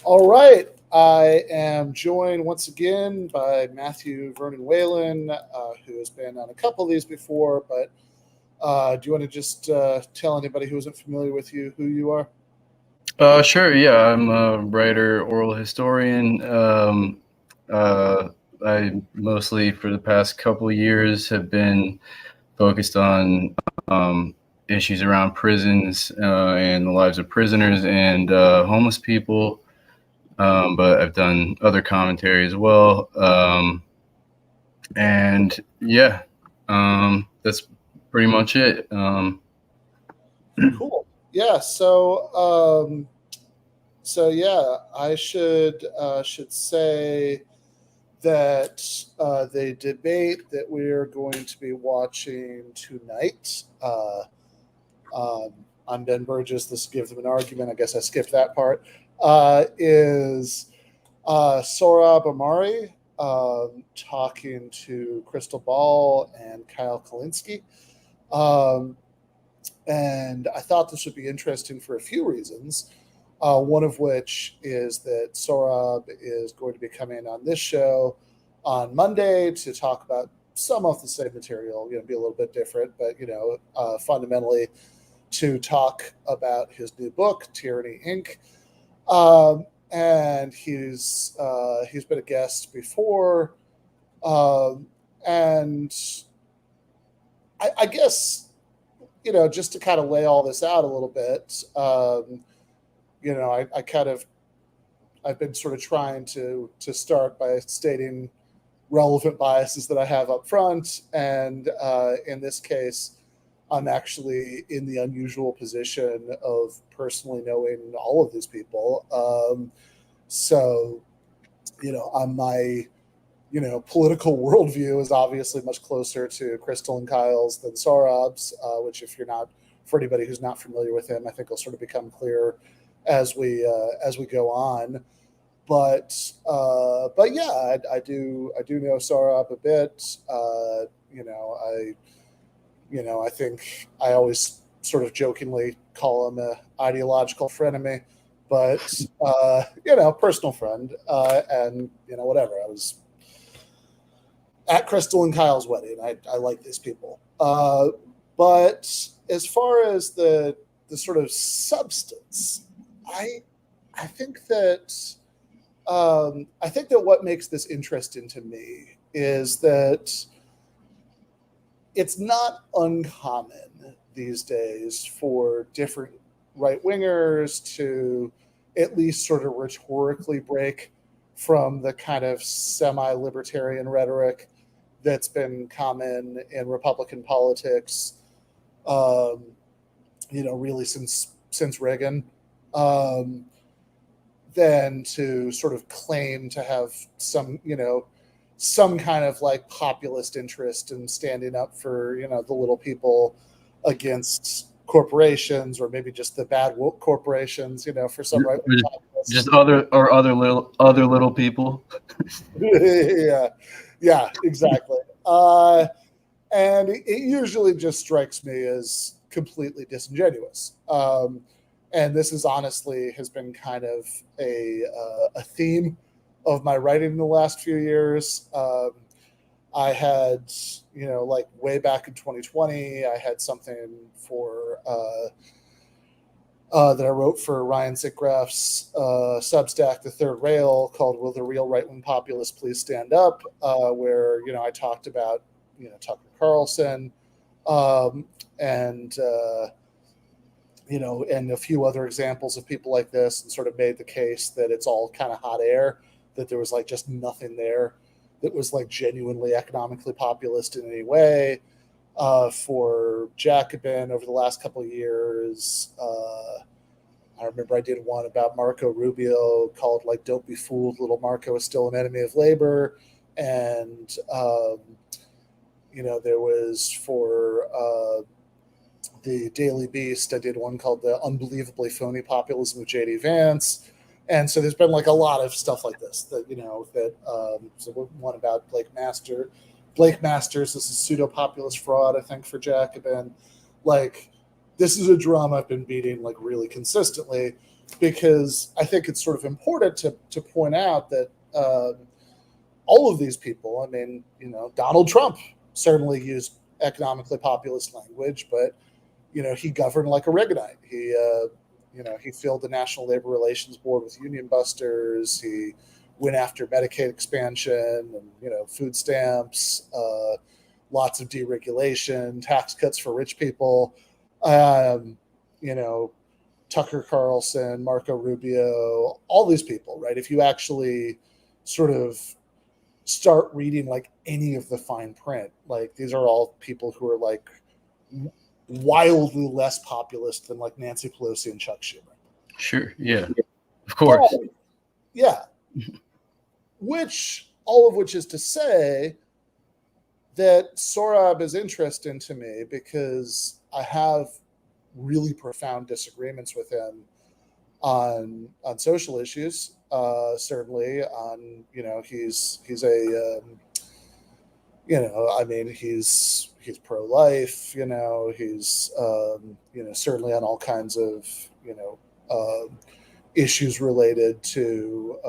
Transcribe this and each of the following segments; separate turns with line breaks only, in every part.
All right. I am joined once again by Matthew Vernon Whalan, who has been on a couple of these before. But do you want to just tell anybody who isn't familiar with you who you are?
Sure. Yeah, I'm a writer, oral historian. I mostly, for the past couple of years, have been focused on issues around prisons and the lives of prisoners and homeless people. But I've done other commentary as well. And yeah, that's pretty much it.
Cool. Yeah. So yeah, I should say that the debate that we are going to be watching tonight on Ben Burgis, this gives them an argument. I guess I skipped that part. Is Sohrab Ahmari talking to Krystal Ball and Kyle Kulinski. And I thought this would be interesting for a few reasons. One of which is that Sohrab is going to be coming on this show on Monday to talk about some of the same material, be a little bit different, but, fundamentally to talk about his new book, Tyranny, Inc. And he's been a guest before. And I guess, just to kind of lay all this out a little bit, I've been sort of trying to start by stating relevant biases that I have up front. And in this case, I'm actually in the unusual position of personally knowing all of these people. On my, political worldview is obviously much closer to Krystal and Kyle's than Sohrab's, which for anybody who's not familiar with him, I think will sort of become clear as we go on. But yeah, I do know Sohrab a bit. I think I always sort of jokingly call him a ideological frenemy, but personal friend, and whatever. I was at Krystal and Kyle's wedding. I like these people, but as far as the sort of substance, I think that what makes this interesting to me is that it's not uncommon these days for different right-wingers to at least sort of rhetorically break from the kind of semi-libertarian rhetoric that's been common in Republican politics, really since Reagan, than to sort of claim to have some kind of like populist interest in standing up for, the little people against corporations, or maybe just the bad woke corporations, for some right wing populists.
Just other little people.
Yeah, exactly. And it usually just strikes me as completely disingenuous. And this is honestly has been kind of a theme of my writing in the last few years. I had, way back in 2020, I had something for that I wrote for Ryan Sickgraff's Substack, The Third Rail, called "Will the Real Right-Wing Populists Please Stand Up?" Where I talked about Tucker Carlson, and a few other examples of people like this, and sort of made the case that it's all kind of hot air, that there was like just nothing there that was like genuinely economically populist in any way. For Jacobin over the last couple of years, I remember I did one about Marco Rubio called like "Don't Be Fooled, Little Marco is Still an Enemy of Labor." And there was for the Daily Beast, I did one called "The Unbelievably Phony Populism of J.D. Vance." And so there's been like a lot of stuff like this that, so one about Blake Masters. This is pseudo-populist fraud, I think, for Jacobin. Like, this is a drum I've been beating like really consistently. because I think it's sort of important to point out that all of these people, I mean, Donald Trump certainly used economically populist language, but he governed like a Reaganite. He filled the National Labor Relations Board with union busters. He went after Medicaid expansion and food stamps, lots of deregulation, tax cuts for rich people. You know, Tucker Carlson, Marco Rubio, all these people, right? If you actually sort of start reading like any of the fine print, like these are all people who are like wildly less populist than like Nancy Pelosi and Chuck Schumer.
Sure. Yeah. Of course.
But, yeah. All of which is to say that Sohrab is interesting to me because I have really profound disagreements with him on social issues. Certainly on, he's a, I mean, he's pro-life, he's, certainly on all kinds of, issues related to,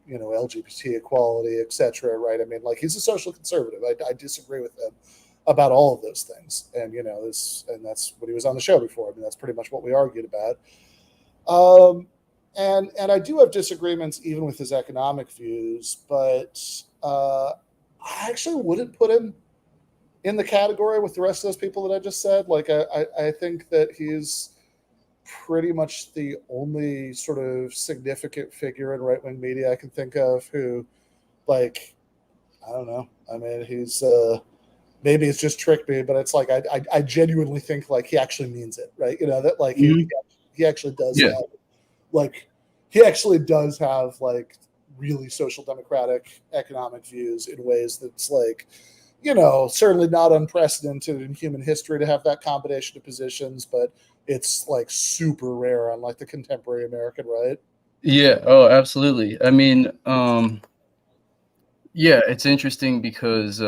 LGBT equality, et cetera. Right. I mean, like he's a social conservative. I disagree with him about all of those things. And, that's what he was on the show before. I mean, that's pretty much what we argued about. And I do have disagreements even with his economic views, but I actually wouldn't put him in the category with the rest of those people that I just said. Like, I think that he's pretty much the only sort of significant figure in right-wing media I can think of who, like, I don't know. I mean, he's maybe it's just tricked me, but it's like I genuinely think like he actually means it, right? That like he actually does have, like he actually does have like really social democratic economic views in ways that's like, certainly not unprecedented in human history to have that combination of positions, but it's like super rare on like the contemporary American right.
Yeah. Oh, absolutely. I mean, yeah, it's interesting because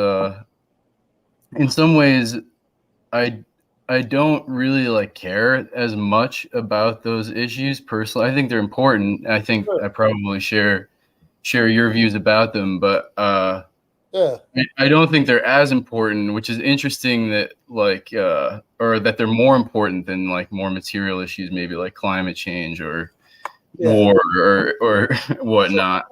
in some ways I don't really like care as much about those issues personally. I think they're important. I think I probably share your views about them, but
yeah.
I don't think they're as important, which is interesting that like or that they're more important than like more material issues, maybe like climate change or war or whatnot.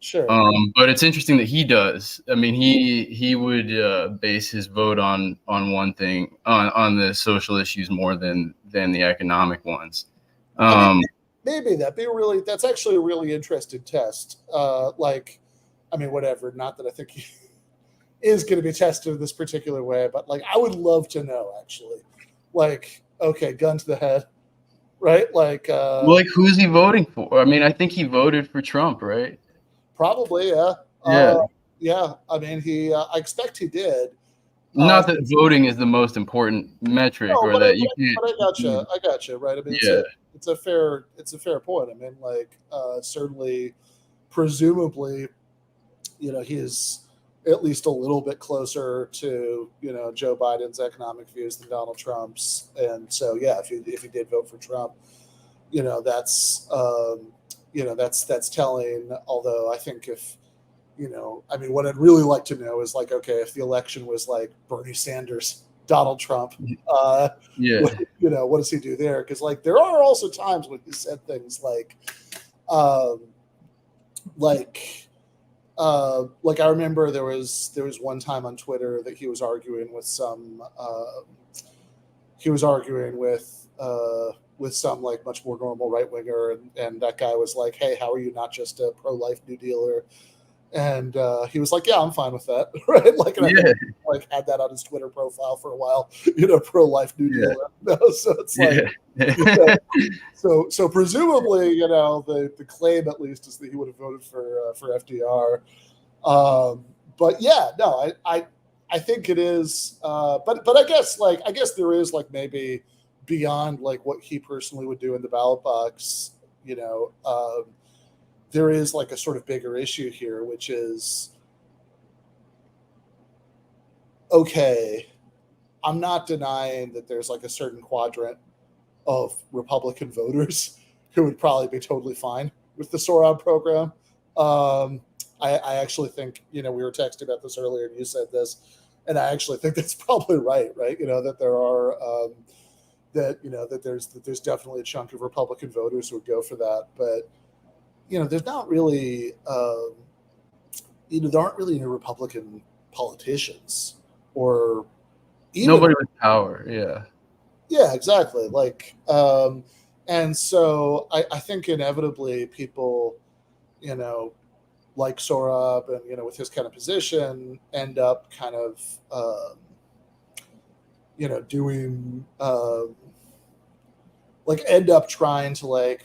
Sure.
But it's interesting that he does. I mean, he would base his vote on one thing, on the social issues more than the economic ones.
Maybe that's actually a really interesting test. Like, I mean, whatever. Not that I think he is going to be tested in this particular way, but like, I would love to know actually. Like, okay, gun to the head, right? Like,
well, like who's he voting for? I mean, I think he voted for Trump, right?
Probably, yeah.
Yeah.
Yeah. I mean, I expect he did.
Not that voting is the most important metric, or that you can't.
But I gotcha. Right. I mean, it's a fair point. I mean, like, certainly, presumably, he is at least a little bit closer to Joe Biden's economic views than Donald Trump's, and so yeah, if he did vote for Trump, that's that's telling. Although I think if I mean, what I'd really like to know is like, okay, if the election was like Bernie Sanders, Donald Trump, what does he do there? Because like there are also times when he said things like I remember there was one time on Twitter that he was arguing with some like much more normal right winger, and that guy was like, "Hey, how are you not just a pro-life New Dealer?" And he was like, "Yeah, I'm fine with that," right? Like, and I think, like had that on his Twitter profile for a while, pro-life New Dealer. So it's like, so presumably, the claim at least is that he would have voted for FDR. But yeah, no, I think it is. But I guess there is like maybe beyond like what he personally would do in the ballot box, there is like a sort of bigger issue here, which is, okay, I'm not denying that there's like a certain quadrant of Republican voters who would probably be totally fine with the Sohrab program. I actually think, we were texting about this earlier and you said this, and I actually think that's probably right, that there are, that there's definitely a chunk of Republican voters who would go for that. But, there's not really, there aren't really any Republican politicians or even
nobody with power. Yeah.
Yeah, exactly. And so I think inevitably people, like Sohrab and, with his kind of position end up kind of, doing, end up trying to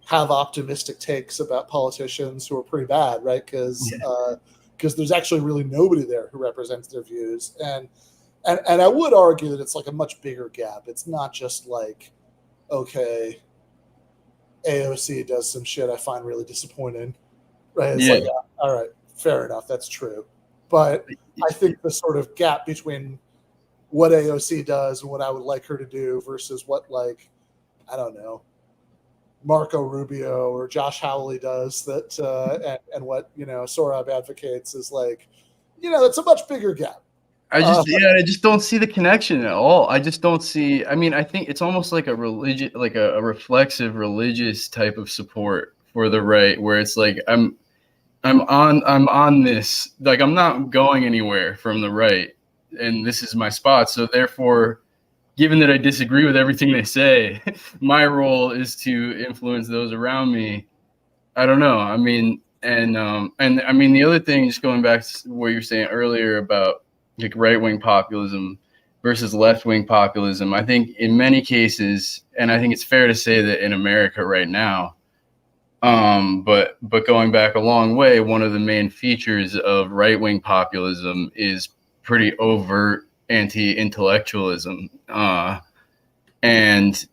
have optimistic takes about politicians who are pretty bad, right? Because there's actually really nobody there who represents their views. And I would argue that it's a much bigger gap. It's not just okay, AOC does some shit I find really disappointing, right? It's all right, fair enough, that's true. But I think the sort of gap between what AOC does and what I would like her to do versus what I don't know, Marco Rubio or Josh Hawley does that, and what Sohrab advocates is it's a much bigger gap.
I just don't see the connection at all. I just don't see. I mean, I think it's almost like a religious, a reflexive religious type of support for the right, where it's I'm on this, I'm not going anywhere from the right, and this is my spot. So therefore, given that I disagree with everything they say, my role is to influence those around me. I don't know. I mean, and I mean the other thing, just going back to what you were saying earlier about right-wing populism versus left-wing populism, I think in many cases, and I think it's fair to say that in America right now, but going back a long way, one of the main features of right-wing populism is pretty overt anti-intellectualism. And,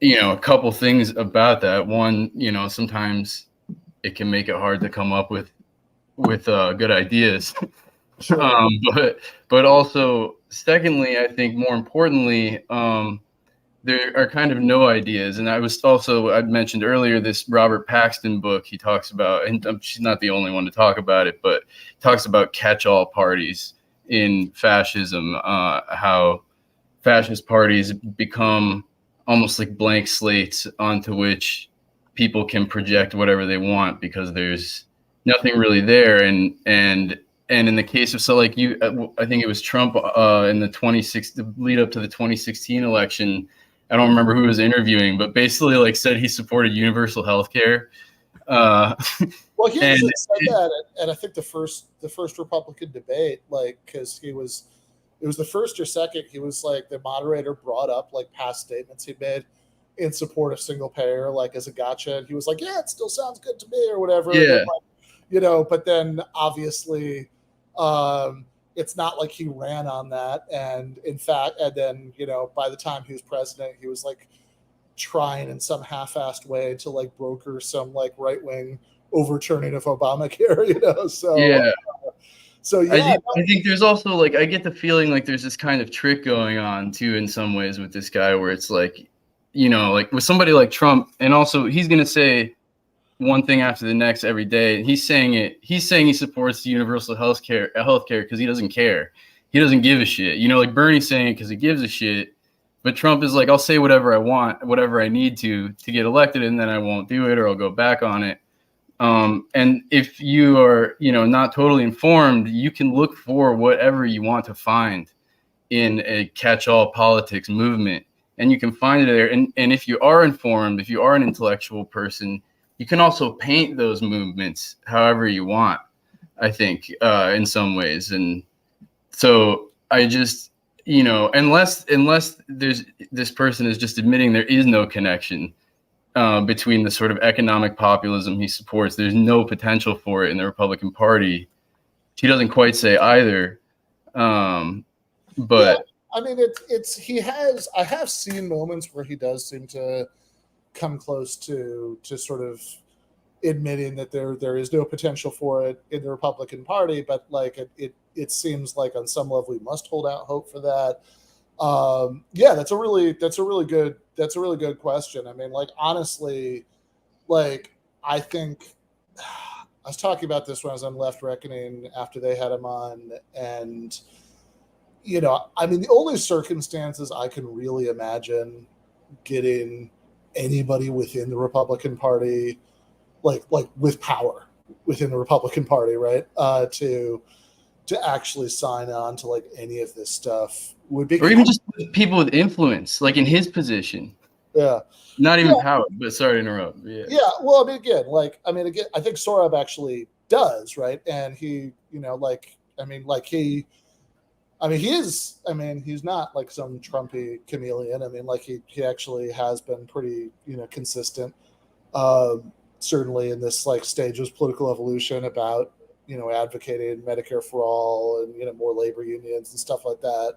a couple things about that. One, sometimes it can make it hard to come up with good ideas.
Sure.
But also, secondly, I think more importantly, there are kind of no ideas. And I'd mentioned earlier this Robert Paxton book he talks about, and she's not the only one to talk about it, but talks about catch-all parties in fascism, how fascist parties become almost like blank slates onto which people can project whatever they want because there's nothing really there. And in the case of, I think it was Trump in the lead up to the 2016 election. I don't remember who was interviewing, but basically said he supported universal health care.
Well, he actually said that at I think the first Republican debate, because it was the first or second, he was the moderator brought up past statements he made in support of single payer, as a gotcha. And he was yeah, it still sounds good to me or whatever.
Yeah.
And then, but then obviously, it's not like he ran on that. And in fact, and then, by the time he was president, he was trying in some half-assed way to broker some right-wing overturning of Obamacare, so
yeah.
Yeah,
I think there's also I get the feeling there's this kind of trick going on too in some ways with this guy where it's with somebody like Trump, and also he's going to say one thing after the next every day. He's saying he supports universal healthcare because he doesn't care. He doesn't give a shit. Bernie's saying it because he gives a shit, but Trump is I'll say whatever I want, whatever I need to get elected, and then I won't do it or I'll go back on it. And if you are, not totally informed, you can look for whatever you want to find in a catch-all politics movement, and you can find it there. And if you are informed, if you are an intellectual person, you can also paint those movements however you want, I think, in some ways. And so I just, unless there's this person is just admitting there is no connection between the sort of economic populism he supports, there's no potential for it in the Republican Party. He doesn't quite say either. But
yeah, I mean, I have seen moments where he does seem to come close to sort of admitting that there is no potential for it in the Republican Party, but it seems on some level we must hold out hope for that. Yeah, that's a really good question. I mean, honestly, like, I think I was talking about this when I was on Left Reckoning after they had him on, and I mean, the only circumstances I can really imagine getting anybody within the Republican Party, like with power within the Republican Party, right, to actually sign on to like any of this stuff would be,
or even just people with influence, like in his position.
Yeah.
Not even power, but sorry to interrupt. Yeah.
Yeah. Well, I mean, again, I think Sohrab actually does, right? And he, he is, he's not like some Trumpy chameleon. I mean, like he actually has been pretty, consistent, certainly in this like stage of political evolution about, advocating Medicare for all and, more labor unions and stuff like that.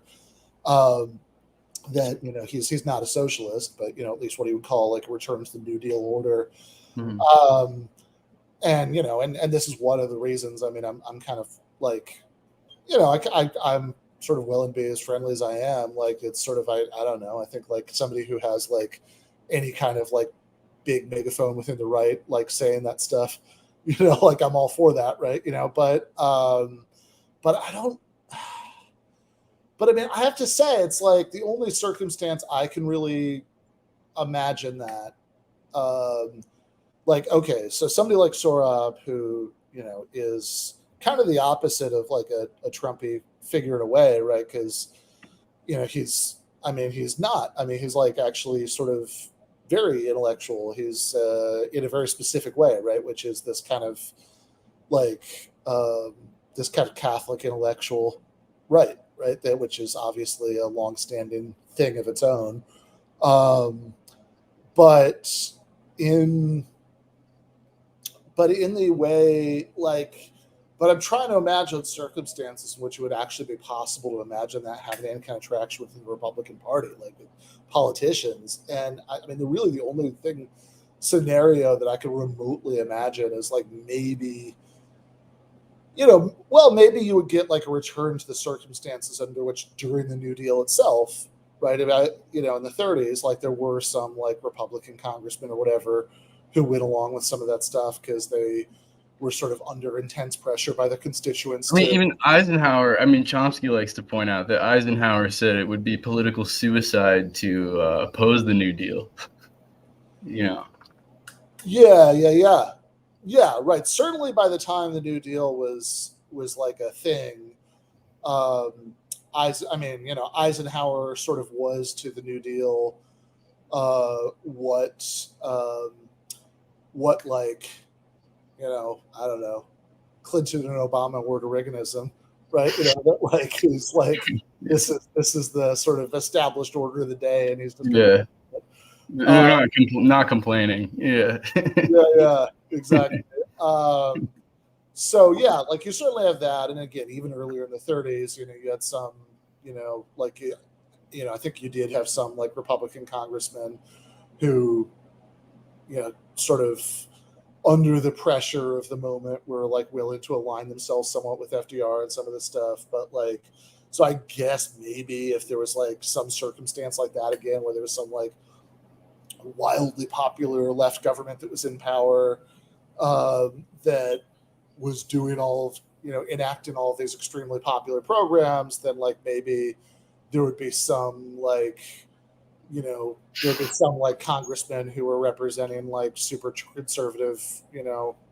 That, he's not a socialist, but, at least what he would call like a return to the New Deal order. Mm-hmm. And, and this is one of the reasons, I mean, I'm kind of like, I'm sort of willing to be as friendly as I am. Like, it's sort of, I don't know. I think like somebody who has like any kind of like big megaphone within the right, like saying that stuff, like I'm all for that. Right. But I don't, but I mean, I have to say, it's like the only circumstance I can really imagine that, like, okay, so somebody like Sohrab, who, is kind of the opposite of like a Trumpy figure in a way, right? Because, he's like actually sort of very intellectual. He's in a very specific way, right? Which is this kind of like this kind of Catholic intellectual, right? That, which is obviously a longstanding thing of its own. But in the way, like, but I'm trying to imagine circumstances in which it would actually be possible to imagine that having any kind of traction within the Republican Party, like with politicians. And I mean, the only scenario that I can remotely imagine is like maybe, maybe you would get like a return to the circumstances under which during the New Deal itself, right, about, in the 30s, like there were some like Republican congressmen or whatever who went along with some of that stuff because they were sort of under intense pressure by their constituents.
I mean, even Eisenhower, Chomsky likes to point out that Eisenhower said it would be political suicide to oppose the New Deal. Yeah, right. Certainly by the time the New Deal was like a thing, Eisenhower sort of was to the New Deal what like, I don't know, Clinton and Obama were to Reaganism, right? That like he's like this is the sort of established order of the day, and he's just not complaining. Yeah.
yeah, exactly. So yeah, like you certainly have that, and again, even earlier in the 30s, you had some, like, I think you did have some like Republican congressmen who, sort of under the pressure of the moment were like willing to align themselves somewhat with FDR and some of this stuff. But like, so I guess maybe if there was like some circumstance like that again, where there was some like wildly popular left government that was in power, that was doing all of, enacting all of these extremely popular programs, then like maybe there would be some like, there'd be some like congressmen who were representing like super conservative,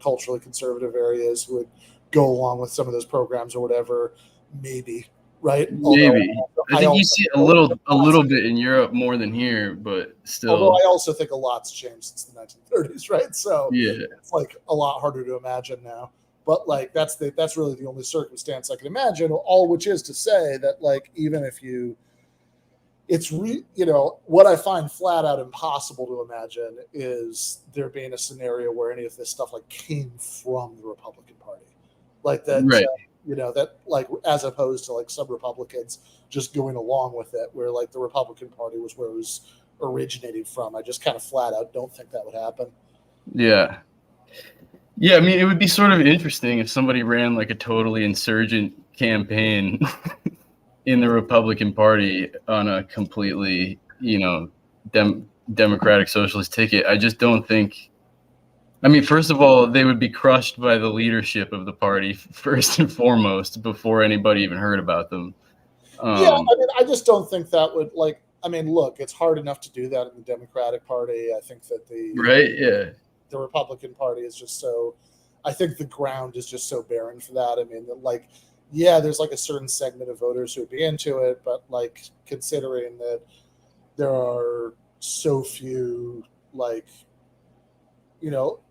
culturally conservative areas who would go along with some of those programs or whatever, maybe, right?
Maybe. I think you see a little bit in Europe more than here, but still.
Although I also think a lot's changed since the 1930s, right? So
yeah, it's
like a lot harder to imagine now. But like that's really the only circumstance I can imagine. All which is to say that like even if what I find flat out impossible to imagine is there being a scenario where any of this stuff like came from the Republican Party, like that.
Right.
That like as opposed to like some Republicans just going along with it, where like the Republican Party was where it was originating from. I just kind of flat out don't think that would happen.
Yeah. Yeah, I mean, it would be sort of interesting if somebody ran like a totally insurgent campaign in the Republican Party on a completely, Democratic socialist ticket. I just don't think I mean, first of all, they would be crushed by the leadership of the party first and foremost before anybody even heard about them.
Yeah, I mean, I just don't think that would I mean, look, it's hard enough to do that in the Democratic Party. I think that the Republican Party is just so. I think the ground is just so barren for that. I mean, yeah, there's a certain segment of voters who would be into it, but considering that there are so few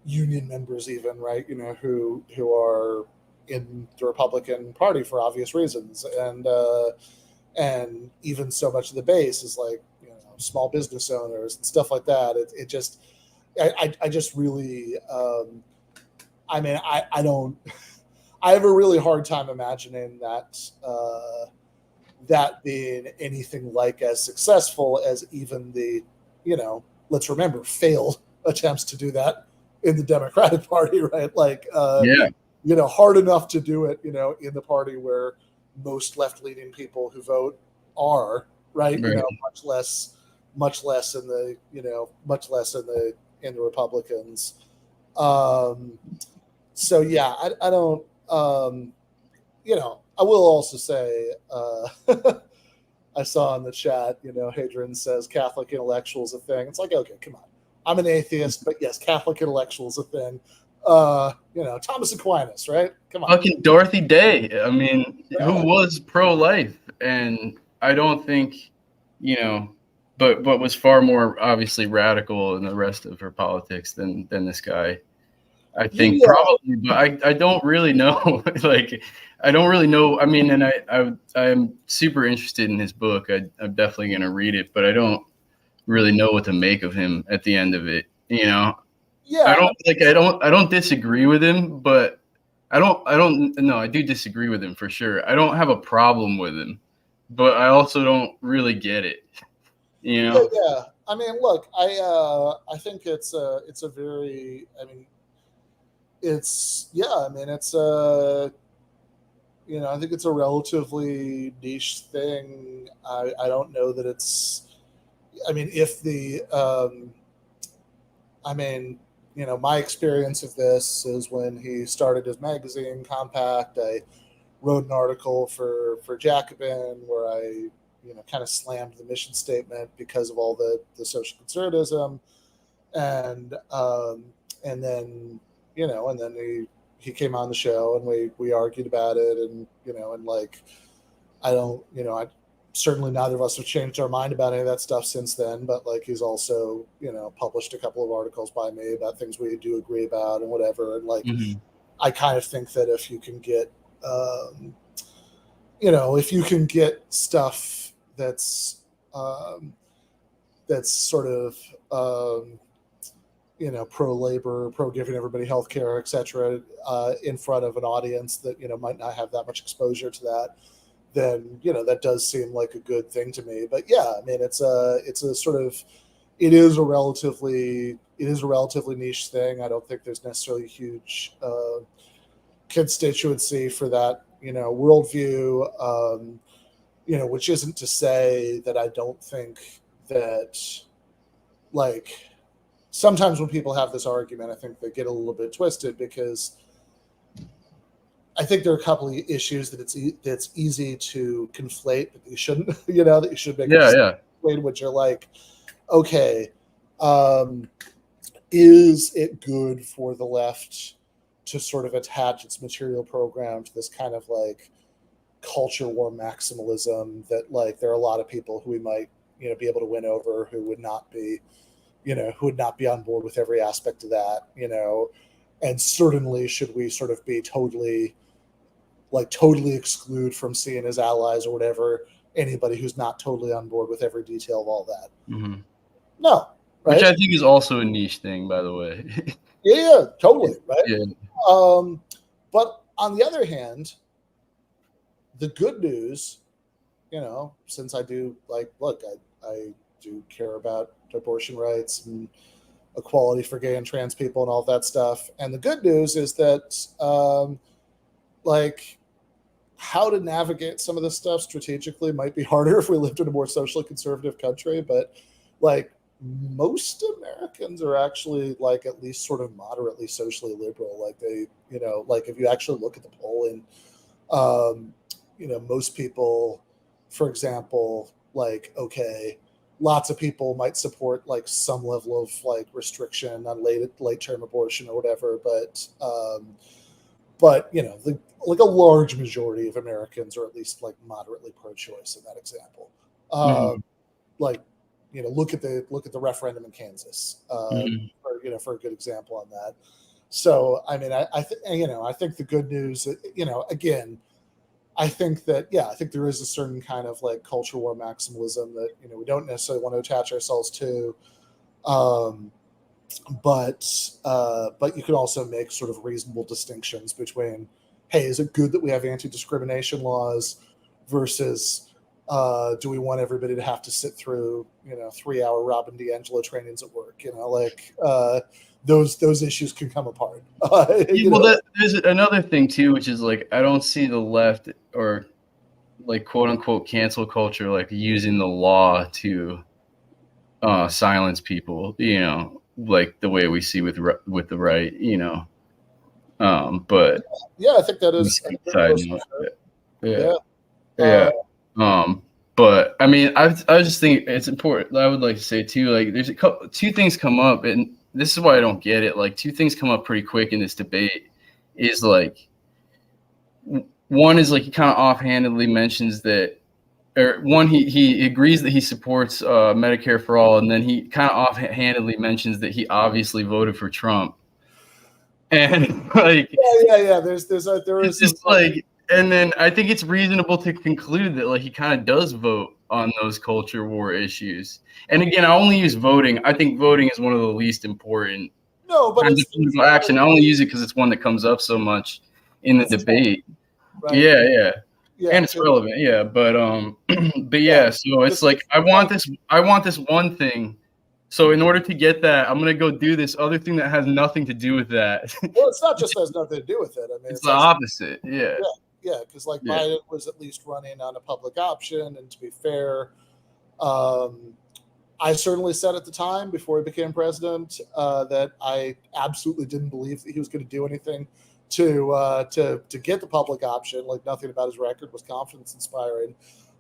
union members even, right, who are in the Republican Party for obvious reasons, and even so much of the base is small business owners and stuff like that. It just I just really I mean I don't I have a really hard time imagining that being anything as successful as even the let's remember failed attempts to do that in the Democratic Party, right? Hard enough to do it in the party where most left-leaning people who vote are, right? Much less in the in the Republicans. So yeah, I don't I will also say I saw in the chat, Hadrian says Catholic intellectual is a thing. It's okay, come on. I'm an atheist, but yes, Catholic intellectual is a thing. Thomas Aquinas, right? Come on.
Fucking Dorothy Day. I mean, who was pro-life, and I don't think, but was far more obviously radical in the rest of her politics than this guy. I think probably, but I don't really know. I don't really know. I mean, and I'm super interested in his book. I'm definitely going to read it, but I don't really know what to make of him at the end of it.
Yeah.
I don't disagree with him, but I do disagree with him for sure. I don't have a problem with him, but I also don't really get it.
Yeah. I mean, look, I think it's a very, I mean, it's I think it's a relatively niche thing. I don't know that it's, I mean, if the, my experience of this is when he started his magazine Compact. I wrote an article for Jacobin where I kind of slammed the mission statement because of all the social conservatism, and then he came on the show and we argued about it, and I certainly neither of us have changed our mind about any of that stuff since then, but he's also published a couple of articles by me about things we do agree about and whatever, and I kind of think that if you can get stuff that's sort of pro-labor, pro-giving everybody health care, et cetera, in front of an audience that might not have that much exposure to that, then that does seem like a good thing to me. But yeah, I mean, it is a relatively niche thing. I don't think there's necessarily a huge constituency for that worldview, which isn't to say that I don't think that sometimes when people have this argument, I think they get a little bit twisted, because I think there are a couple of issues that that's easy to conflate, but you shouldn't, that you should make which are okay, is it good for the left to sort of attach its material program to this kind of culture war maximalism that there are a lot of people who we might be able to win over who would not be on board with every aspect of that, and certainly should we sort of be totally exclude from seeing as allies or whatever anybody who's not totally on board with every detail of all that.
Mm-hmm.
No, right?
Which I think is also a niche thing, by the way.
Yeah, totally, right?
Yeah.
But on the other hand, the good news, since I do look, I do care about abortion rights and equality for gay and trans people and all that stuff. And the good news is that how to navigate some of this stuff strategically might be harder if we lived in a more socially conservative country. But most Americans are actually like at least sort of moderately socially liberal. Like they, like if you actually look at the polling, um, most people, for example, like, okay, lots of people might support like some level of like restriction on late term abortion or whatever, but like a large majority of Americans are at least like moderately pro-choice in that example.
Mm-hmm.
Like, look at the referendum in Kansas,
Mm-hmm.
for a good example on that. So, I mean, I think the good news, again, I think that, I think there is a certain kind of like culture war maximalism that, we don't necessarily want to attach ourselves to. Um, but you can also make sort of reasonable distinctions between, hey, is it good that we have anti-discrimination laws versus do we want everybody to have to sit through 3-hour Robin DiAngelo trainings at work? Those issues can come apart.
There's another thing too, which is like I don't see the left or like quote unquote cancel culture like using the law to silence people, like the way we see with the right, but
yeah, I think that is
side note, yeah,
yeah.
but I mean, I just think it's important. I would like to say too, like there's two things come up, and this is why I don't get it. Like two things come up pretty quick in this debate. Is like one is like he kind of offhandedly mentions that, or one he agrees that he supports Medicare for all, and then he kind of offhandedly mentions that he obviously voted for Trump, and like
There is
just like. And then I think it's reasonable to conclude that like he kind of does vote on those culture war issues. And again, I only use voting. I think voting is one of the least important kinds of political action. I only use it because it's one that comes up so much in the debate. Right? Yeah. And it's relevant. Yeah, but so it's like I want this one thing. So in order to get that, I'm gonna go do this other thing that has nothing to do with that.
Well, it's not just has nothing to do with it. I mean,
it's the opposite. Yeah.
Yeah, because like Biden was at least running on a public option, and to be fair, I certainly said at the time before he became president that I absolutely didn't believe that he was going to do anything to get the public option. Like nothing about his record was confidence inspiring,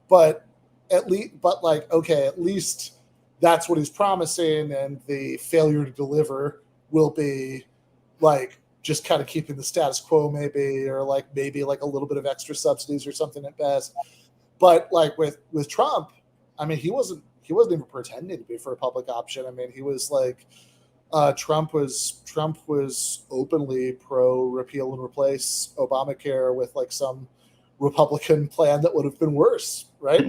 but at least that's what he's promising, and the failure to deliver will be like just kind of keeping the status quo maybe, or maybe a little bit of extra subsidies or something at best. But like with Trump, I mean, he wasn't even pretending to be for a public option. I mean, he was like, Trump was openly pro repeal and replace Obamacare with like some Republican plan that would have been worse, right?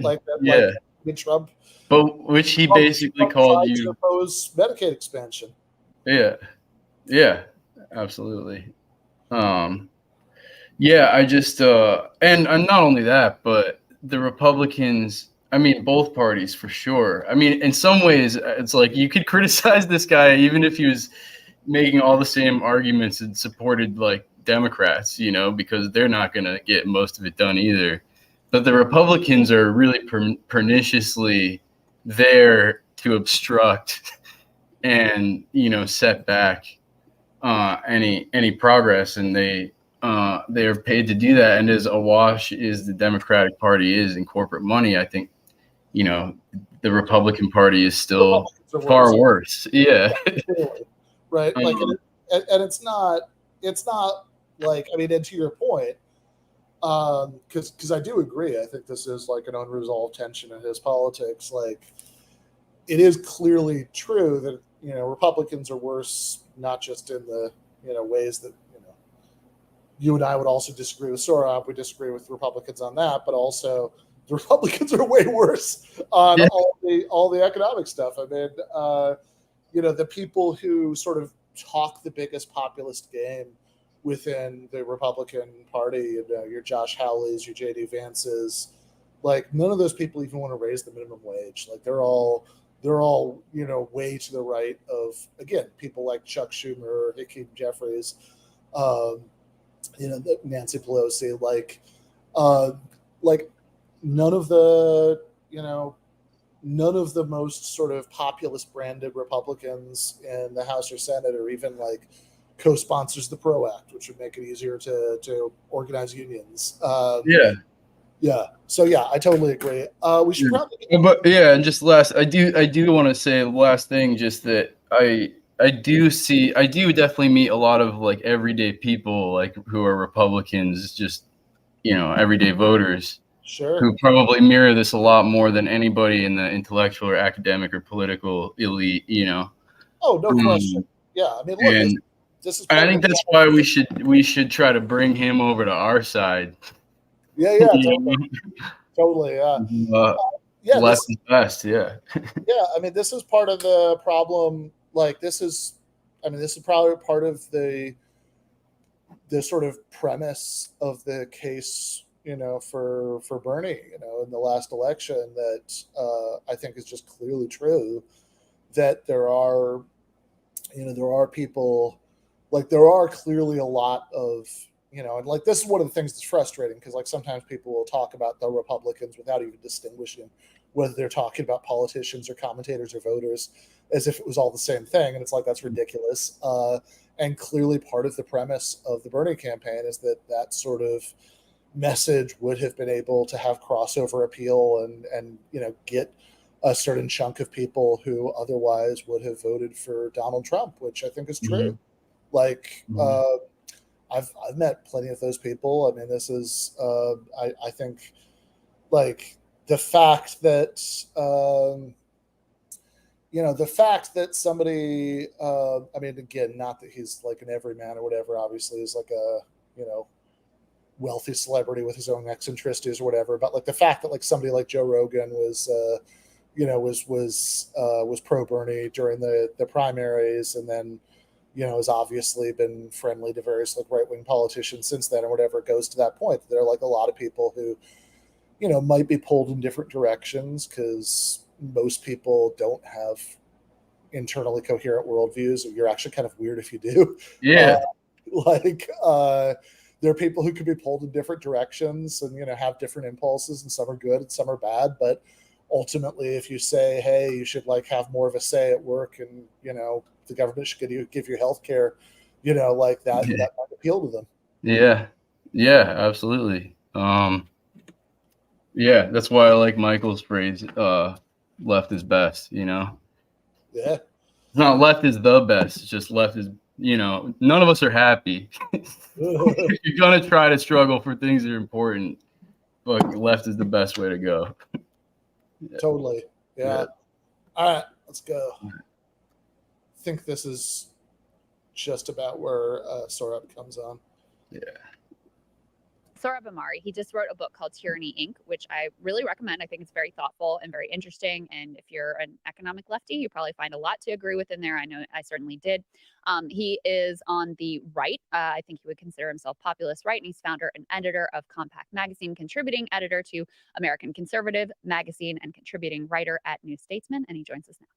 Trump,
but which he basically called you
to oppose Medicaid expansion.
Yeah, absolutely. I just and not only that, but the Republicans, I mean both parties for sure. I mean, in some ways it's like you could criticize this guy even if he was making all the same arguments and supported like Democrats, because they're not going to get most of it done either. But the Republicans are really perniciously there to obstruct and set back any progress, and they are paid to do that. And as awash as the Democratic Party is in corporate money, I think the Republican Party is still far worse. Yeah.
Right. Like, and it's not like, I mean, and to your point, because I do agree. I think this is like an unresolved tension in his politics. Like, it is clearly true that Republicans are worse, not just in the ways that you and I would also disagree with Sohrab. We disagree with Republicans on that, but also the Republicans are way worse on all the economic stuff. I mean, the people who sort of talk the biggest populist game within the Republican Party, your Josh Hawleys, your JD Vances, like none of those people even want to raise the minimum wage. Like they're all way to the right of, again, people like Chuck Schumer, Hakeem Jeffries, Nancy Pelosi, like none of the none of the most sort of populist branded Republicans in the House or Senate are even like co-sponsors the PRO Act, which would make it easier to organize unions.
Yeah.
Yeah. So yeah, I totally agree. We should probably.
But yeah, and just last, I do want to say the last thing, just that I do definitely meet a lot of like everyday people like who are Republicans, just everyday voters
Sure.
who probably mirror this a lot more than anybody in the intellectual or academic or political elite.
Oh, no question. Yeah, I mean, look,
And
this is.
I think that's why we should try to bring him over to our side.
Yeah, totally. Totally, yeah.
Less is best, yeah.
Yeah, I mean, this is part of the problem. Like, this is probably part of the sort of premise of the case, for Bernie, in the last election, that I think is just clearly true, that there are people, like there are clearly a lot of, and like this is one of the things that's frustrating, because like sometimes people will talk about the Republicans without even distinguishing whether they're talking about politicians or commentators or voters, as if it was all the same thing. And it's like, that's ridiculous. And clearly part of the premise of the Bernie campaign is that sort of message would have been able to have crossover appeal and get a certain chunk of people who otherwise would have voted for Donald Trump, which I think is true.
Mm-hmm.
Like, I've met plenty of those people. I mean, this is, I think, like, the fact that, the fact that somebody, I mean, again, not that he's like an everyman or whatever, obviously is like a, wealthy celebrity with his own eccentricities or whatever, but like the fact that like somebody like Joe Rogan was pro Bernie during the primaries, and then has obviously been friendly to various like right wing politicians since then or whatever, it goes to that point. There are like a lot of people who might be pulled in different directions, because most people don't have internally coherent worldviews, or you're actually kind of weird if you do.
Yeah.
There are people who could be pulled in different directions and have different impulses, and some are good and some are bad, but ultimately, if you say, hey, you should like have more of a say at work, and the government should give you health care, like that might appeal to them.
Yeah, absolutely. Yeah, that's why I like Michael's phrase, left is best,
Yeah.
It's not left is the best, it's just left is, none of us are happy. You're going to try to struggle for things that are important, but left is the best way to go.
Totally. Yeah. All right, let's go. I think this is just about where Sohrab comes on.
Yeah. Sohrab Ahmari, he just wrote a book called Tyranny, Inc., which I really recommend. I think it's very thoughtful and very interesting. And if you're an economic lefty, you probably find a lot to agree with in there. I know I certainly did. He is on the right. I think he would consider himself populist right. And he's founder and editor of Compact Magazine, contributing editor to American Conservative Magazine, and contributing writer at New Statesman. And he joins us now.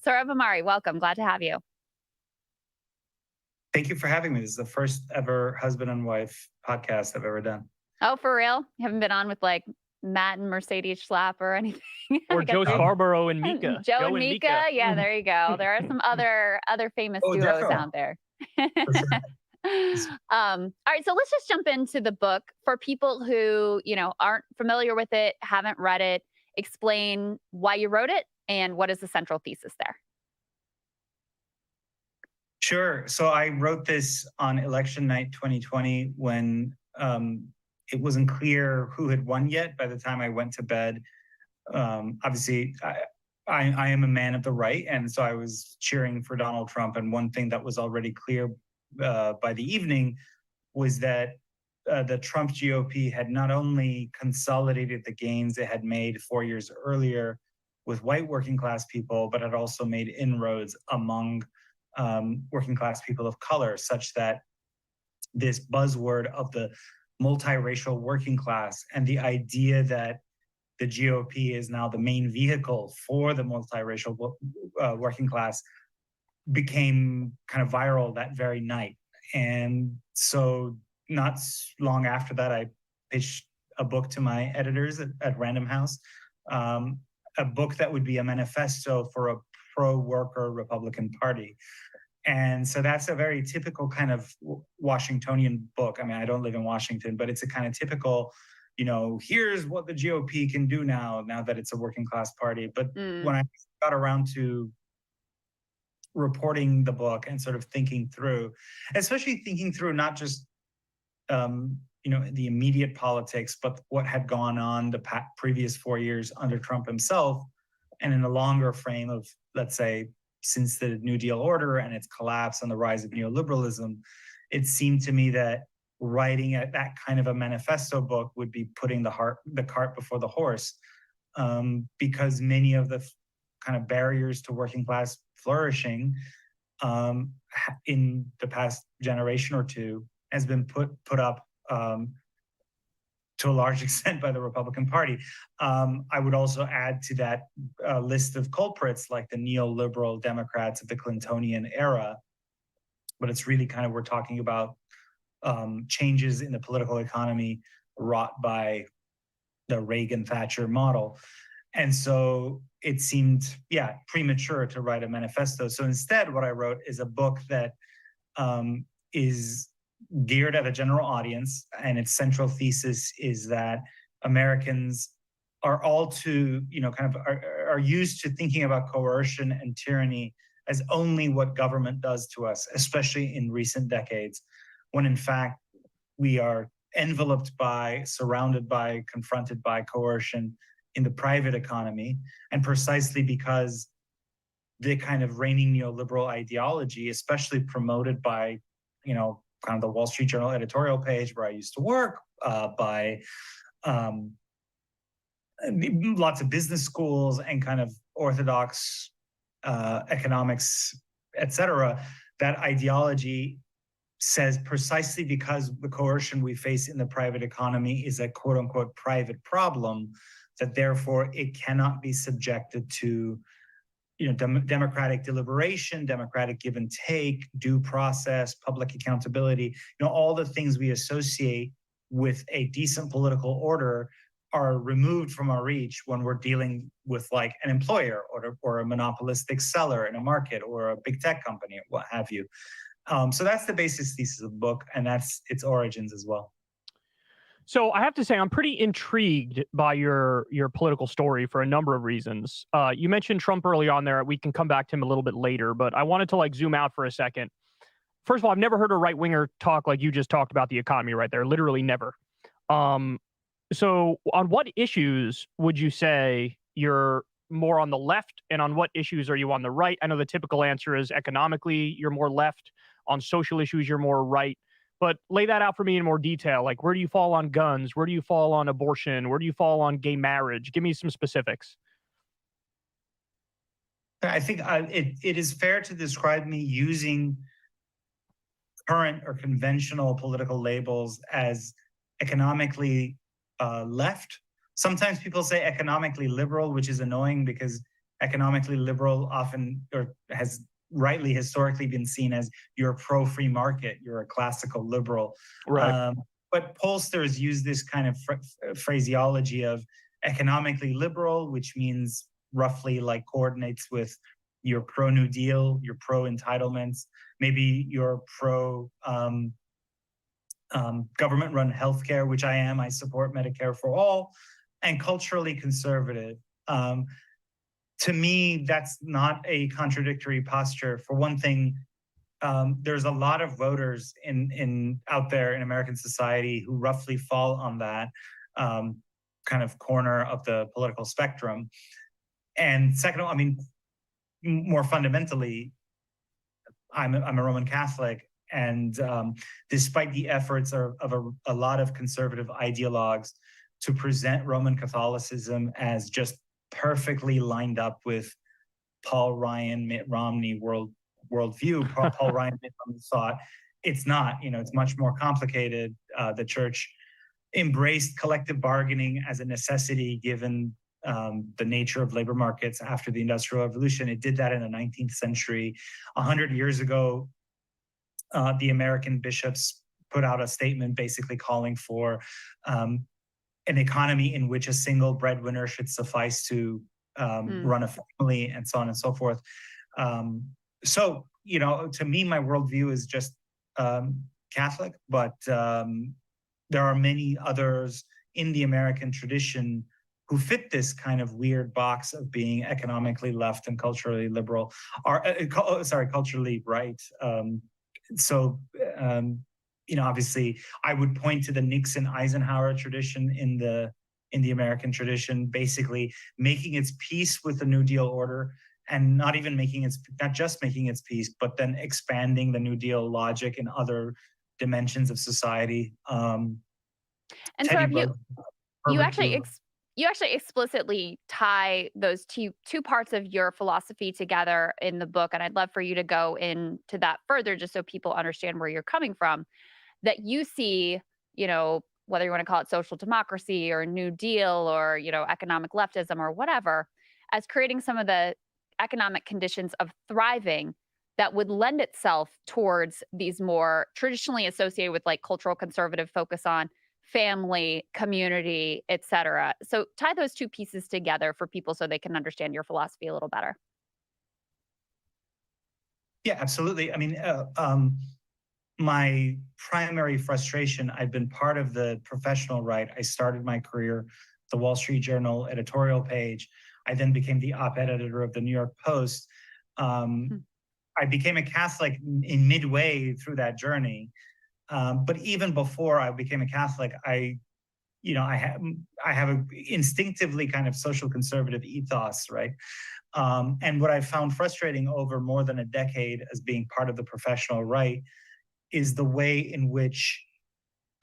Sohrab Ahmari, welcome. Glad to have you.
Thank you for having me. This is the first ever husband and wife podcast I've ever done.
Oh, for real? You haven't been on with like Matt and Mercedes Schlapp or anything?
Or Joe Scarborough and Mika.
Joe and Mika? Yeah, there you go. There are some other famous duos definitely out there. All right, so let's just jump into the book. For people who, aren't familiar with it, haven't read it, explain why you wrote it and what is the central thesis there.
Sure. So I wrote this on election night 2020, when it wasn't clear who had won yet by the time I went to bed. Obviously, I am a man of the right, and so I was cheering for Donald Trump. And one thing that was already clear by the evening was that the Trump GOP had not only consolidated the gains it had made 4 years earlier with white working class people, but had also made inroads among working class people of color, such that this buzzword of the multiracial working class and the idea that the GOP is now the main vehicle for the multiracial working class became kind of viral that very night. And so not long after that, I pitched a book to my editors at Random House. a book that would be a manifesto for a pro-worker Republican Party. And so that's a very typical kind of Washingtonian book. I mean, I don't live in Washington, but it's a kind of typical, here's what the GOP can do now that it's a working class party. But when I got around to reporting the book and sort of thinking through, especially thinking through not just, the immediate politics, but what had gone on the previous 4 years under Trump himself, and in a longer frame of, let's say, since the New Deal order and its collapse and the rise of neoliberalism, it seemed to me that writing that kind of a manifesto book would be putting the cart before the horse, because many of the kind of barriers to working class flourishing in the past generation or two has been put up to a large extent by the Republican Party. I would also add to that list of culprits like the neoliberal Democrats of the Clintonian era, but it's really kind of, we're talking about changes in the political economy wrought by the Reagan-Thatcher model. And so it seemed, premature to write a manifesto. So instead, what I wrote is a book that is geared at a general audience, and its central thesis is that Americans are all too, are used to thinking about coercion and tyranny as only what government does to us, especially in recent decades, when in fact we are enveloped by, surrounded by, confronted by coercion in the private economy. And precisely because the kind of reigning neoliberal ideology, especially promoted by, kind of the Wall Street Journal editorial page where I used to work, by lots of business schools and kind of orthodox economics, et cetera, that ideology says precisely because the coercion we face in the private economy is a quote unquote private problem, that therefore it cannot be subjected to democratic deliberation, democratic give and take, due process, public accountability, all the things we associate with a decent political order are removed from our reach when we're dealing with like an employer or a monopolistic seller in a market or a big tech company, or what have you. So that's the basis thesis of the book, and that's its origins as well.
So I have to say, I'm pretty intrigued by your political story for a number of reasons. You mentioned Trump early on there. We can come back to him a little bit later, but I wanted to zoom out for a second. First of all, I've never heard a right-winger talk like you just talked about the economy right there. Literally never. So on what issues would you say you're more on the left, and on what issues are you on the right? I know the typical answer is economically, you're more left. On social issues, you're more right. But lay that out for me in more detail. Like, where do you fall on guns? Where do you fall on abortion? Where do you fall on gay marriage? Give me some specifics.
I think it is fair to describe me using current or conventional political labels as economically left. Sometimes people say economically liberal, which is annoying because economically liberal often has rightly historically been seen as you're pro-free market, you're a classical liberal.
Right.
But pollsters use this kind of phraseology of economically liberal, which means roughly like coordinates with your pro-New Deal, your pro-entitlements, maybe your government-run healthcare, which I am. I support Medicare for all, and culturally conservative. To me, that's not a contradictory posture. For one thing, there's a lot of voters out there in American society who roughly fall on that kind of corner of the political spectrum. And second, I mean, more fundamentally, I'm a Roman Catholic, and despite the efforts of a lot of conservative ideologues to present Roman Catholicism as just perfectly lined up with Paul Ryan, Mitt Romney worldview, Paul Ryan, Mitt Romney thought, it's not. It's much more complicated. The church embraced collective bargaining as a necessity given the nature of labor markets after the Industrial Revolution. It did that in the 19th century. 100 years ago, the American bishops put out a statement basically calling for an economy in which a single breadwinner should suffice to run a family, and so on and so forth. So, you know, to me, my worldview is just Catholic, but there are many others in the American tradition who fit this kind of weird box of being economically left and culturally liberal, or culturally right. You know, obviously, I would point to the Nixon-Eisenhower tradition in the American tradition, basically making its peace with the New Deal order, and not just making its peace, but then expanding the New Deal logic in other dimensions of society.
And so, you actually explicitly tie those two parts of your philosophy together in the book, and I'd love for you to go into that further, just so people understand where you're coming from. That you see, you know, whether you want to call it social democracy or New Deal or, you know, economic leftism or whatever, as creating some of the economic conditions of thriving that would lend itself towards these more traditionally associated with like cultural conservative focus on family, community, etc. So tie those two pieces together for people so they can understand your philosophy a little better.
Yeah, absolutely. I mean, my primary frustration, I've been part of the professional right. I started my career, the Wall Street Journal editorial page. I then became the op-ed editor of the New York Post. I became a Catholic in midway through that journey. But even before I became a Catholic, I have a instinctively kind of social conservative ethos, right? And what I found frustrating over more than a decade as being part of the professional right is the way in which,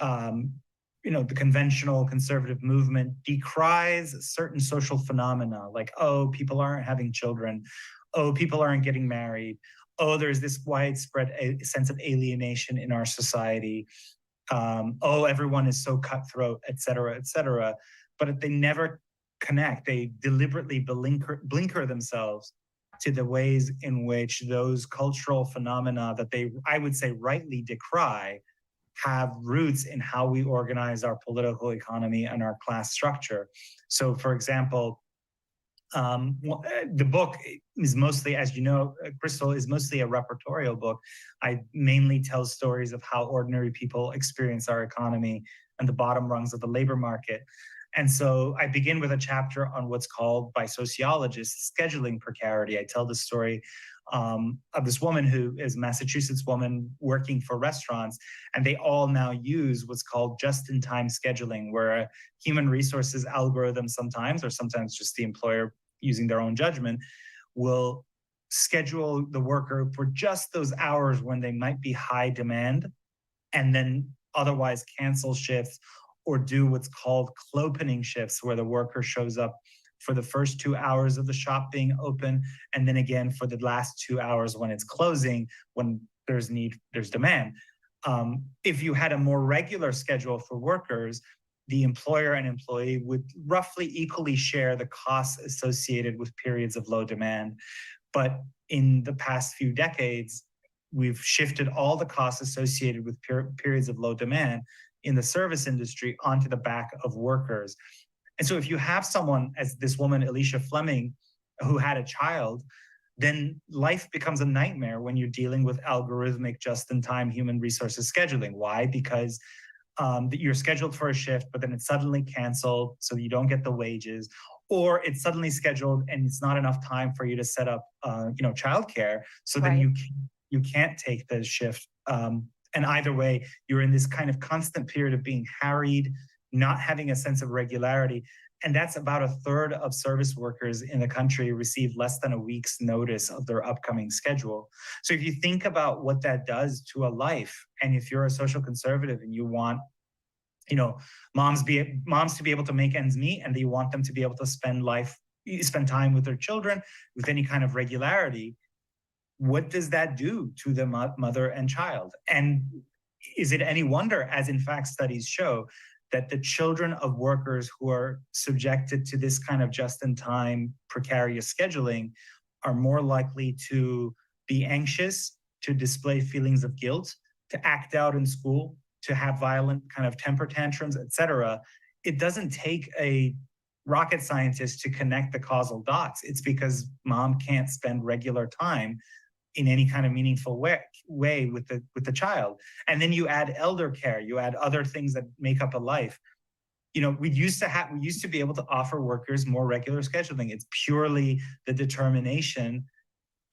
the conventional conservative movement decries certain social phenomena, like, oh, people aren't having children, oh, people aren't getting married, oh, there's this widespread sense of alienation in our society, oh, everyone is so cutthroat, et cetera, but they never connect. They deliberately blinker themselves to the ways in which those cultural phenomena that they, I would say, rightly decry, have roots in how we organize our political economy and our class structure. So, for example, the book is mostly, as you know, Krystal, is mostly a repertorial book. I mainly tell stories of how ordinary people experience our economy and the bottom rungs of the labor market. And so I begin with a chapter on what's called by sociologists scheduling precarity. I tell the story of this woman who is a Massachusetts woman working for restaurants, and they all now use what's called just-in-time scheduling, where a human resources algorithm sometimes, or sometimes just the employer using their own judgment, will schedule the worker for just those hours when they might be high demand, and then otherwise cancel shifts or do what's called clopening shifts, where the worker shows up for the first 2 hours of the shop being open, and then again for the last 2 hours when it's closing, when there's demand. If you had a more regular schedule for workers, the employer and employee would roughly equally share the costs associated with periods of low demand. But in the past few decades, we've shifted all the costs associated with periods of low demand in the service industry onto the back of workers. And so if you have someone, as this woman, Alicia Fleming, who had a child, then life becomes a nightmare when you're dealing with algorithmic just-in-time human resources scheduling. Why? Because you're scheduled for a shift, but then it's suddenly canceled, so you don't get the wages, or it's suddenly scheduled and it's not enough time for you to set up, childcare. So then you can't take the shift. And either way, you're in this kind of constant period of being harried, not having a sense of regularity. And that's about a third of service workers in the country receive less than a week's notice of their upcoming schedule. So if you think about what that does to a life, and if you're a social conservative and you want, moms to be able to make ends meet, and you want them to be able to spend time with their children with any kind of regularity, what does that do to the mother and child? And is it any wonder, as in fact studies show, that the children of workers who are subjected to this kind of just-in-time precarious scheduling are more likely to be anxious, to display feelings of guilt, to act out in school, to have violent kind of temper tantrums, etc. It doesn't take a rocket scientist to connect the causal dots. It's because mom can't spend regular time in any kind of meaningful way with the child. And then you add elder care, you add other things that make up a life. You know, we used to be able to offer workers more regular scheduling. It's purely the determination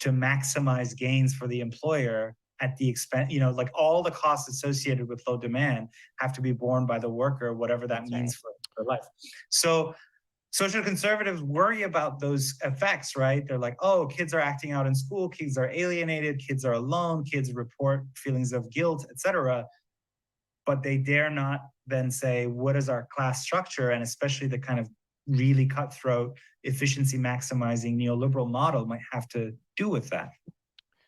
to maximize gains for the employer at the expense, you know, like all the costs associated with low demand have to be borne by the worker, whatever that means for life. So social conservatives worry about those effects, right? They're like, oh, kids are acting out in school, kids are alienated, kids are alone, kids report feelings of guilt, etc. But they dare not then say, what is our class structure? And especially the kind of really cutthroat, efficiency maximizing neoliberal model might have to do with that.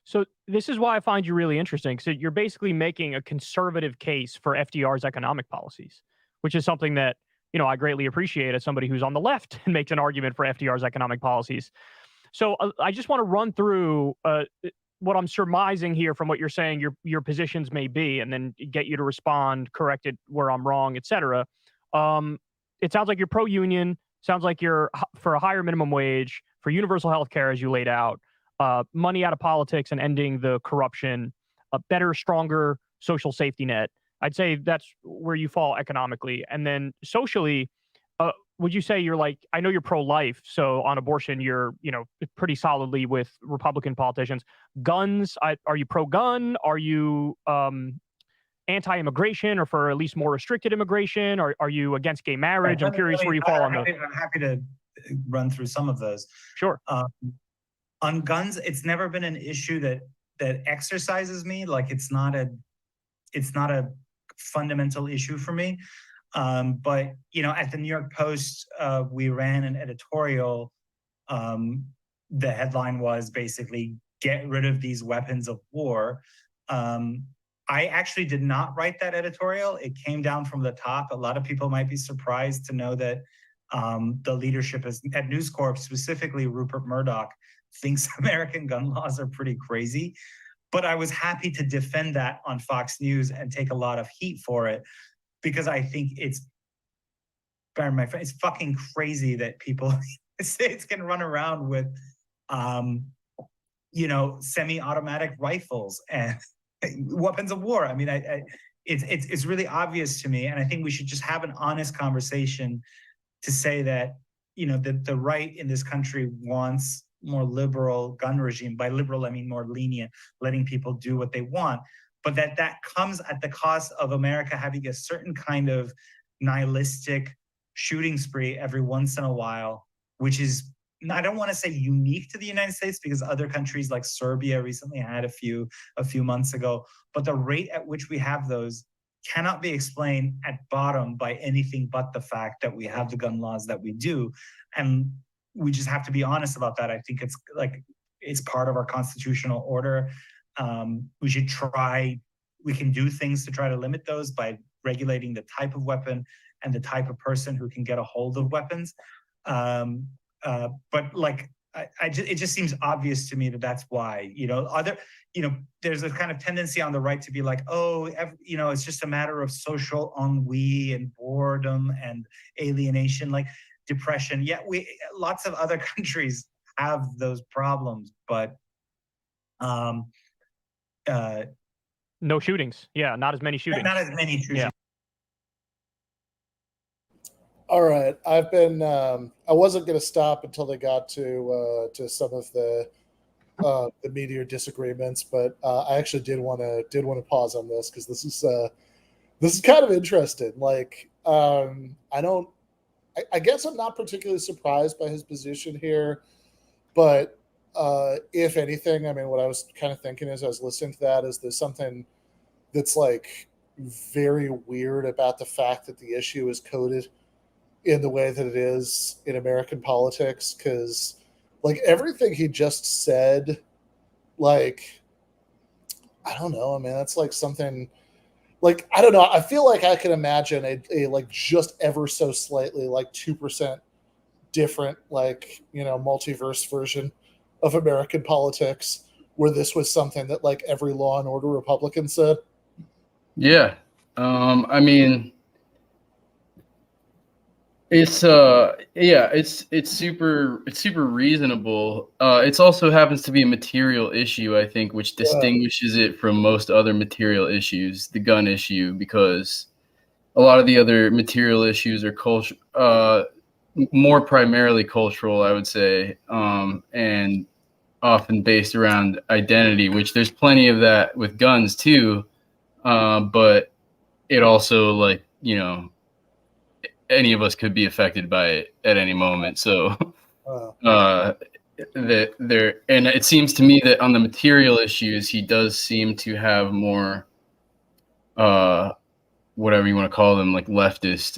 So this is why I find you really interesting. So you're basically making a conservative case for FDR's economic policies, which is something that, you know, I greatly appreciate as somebody who's on the left and makes an argument for FDR's economic policies. So I just want to run through what I'm surmising here from what you're saying your positions may be, and then get you to respond, correct it where I'm wrong, etc. It sounds like you're pro-union. Sounds like you're for a higher minimum wage, for universal health care, as you laid out, money out of politics and ending the corruption, a better, stronger social safety net. I'd say that's where you fall economically. And then socially, would you say you're like, I know you're pro-life, so on abortion, you're, you know, pretty solidly with Republican politicians. Guns, are you pro-gun? Are you anti-immigration, or for at least more restricted immigration? Or are you against gay marriage? I'm curious where you fall on those.
I'm happy to run through some of those.
Sure.
On guns, it's never been an issue that exercises me. Like it's not a fundamental issue for me. But you know, at the New York Post, we ran an editorial. The headline was basically "Get rid of these weapons of war." I actually did not write that editorial. It came down from the top. A lot of people might be surprised to know that the leadership at News Corp, specifically Rupert Murdoch, thinks American gun laws are pretty crazy. But I was happy to defend that on Fox News and take a lot of heat for it, because I think it's fucking crazy that people states can run around with, you know, semi-automatic rifles and weapons of war. I mean, it's really obvious to me, and I think we should just have an honest conversation to say that, you know, the right in this country wants more liberal gun regime. By liberal, I mean more lenient, letting people do what they want, but that comes at the cost of America having a certain kind of nihilistic shooting spree every once in a while, which is, I don't want to say unique to the United States, because other countries like Serbia recently had a few months ago, but the rate at which we have those cannot be explained at bottom by anything but the fact that we have the gun laws that we do. And we just have to be honest about that. I think it's part of our constitutional order. We can do things to try to limit those by regulating the type of weapon and the type of person who can get a hold of weapons. But like, it just seems obvious to me that that's why, you know, there's a kind of tendency on the right to be like, oh, you know, it's just a matter of social ennui and boredom and alienation, like depression. Yeah, lots of other countries have those problems, but
no shootings. Yeah, not as many shootings.
Not as many shootings.
Yeah.
All right, I've been. I wasn't going to stop until they got to some of the meatier disagreements, but I actually did want to pause on this, because this is kind of interesting. Like, I guess I'm not particularly surprised by his position here, but if anything, I mean, what I was kind of thinking as I was listening to that is there's something that's like very weird about the fact that the issue is coded in the way that it is in American politics, because like everything he just said, like, I don't know, I mean, that's like something like, I don't know, I feel like I can imagine a like just ever so slightly like 2% different, like, you know, multiverse version of American politics where this was something that like every Law and Order Republican said.
Yeah. I mean, It's yeah, it's super reasonable. It's also happens to be a material issue, I think, which distinguishes it from most other material issues, the gun issue, because a lot of the other material issues are more primarily cultural, I would say, and often based around identity, which there's plenty of that with guns too. But it also, like, you know, any of us could be affected by it at any moment. So that there, and it seems to me that on the material issues, he does seem to have more, whatever you want to call them, like leftist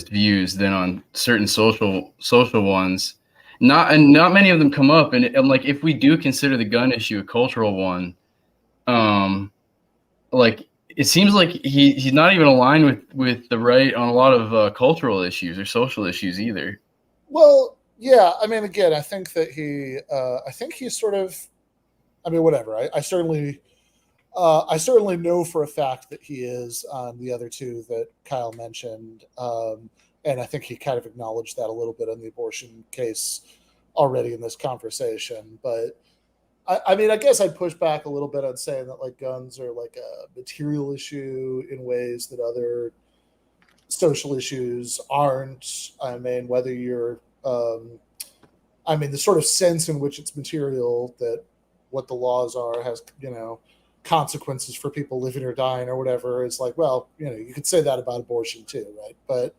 views than on certain social ones. Not many of them come up, and like, if we do consider the gun issue a cultural one, like, it seems like he's not even aligned with the right on a lot of cultural issues or social issues either.
Well, yeah, I mean, again, I think that he's sort of, I mean, whatever. I certainly know for a fact that he is on the other two that Kyle mentioned, and I think he kind of acknowledged that a little bit in the abortion case already in this conversation. But I mean, I guess I'd push back a little bit on saying that, like, guns are like a material issue in ways that other social issues aren't. I mean, whether you're, I mean, the sort of sense in which it's material, that what the laws are has, you know, consequences for people living or dying or whatever, is like, well, you know, you could say that about abortion too, right? But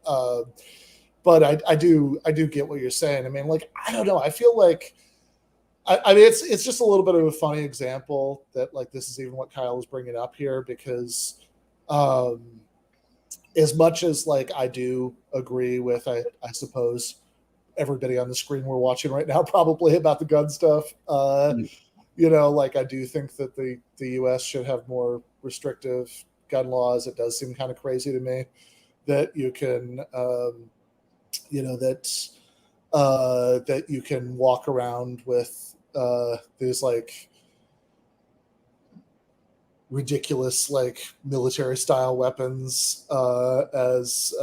I do get what you're saying. I mean, like, I don't know. I feel like, I mean, it's just a little bit of a funny example that, like, this is even what Kyle is bringing up here, because as much as, like, I do agree with, I suppose, everybody on the screen we're watching right now probably about the gun stuff, you know, like, I do think that the U.S. should have more restrictive gun laws. It does seem kind of crazy to me that you can, you know, that you can walk around with these, like, ridiculous, like, military style weapons as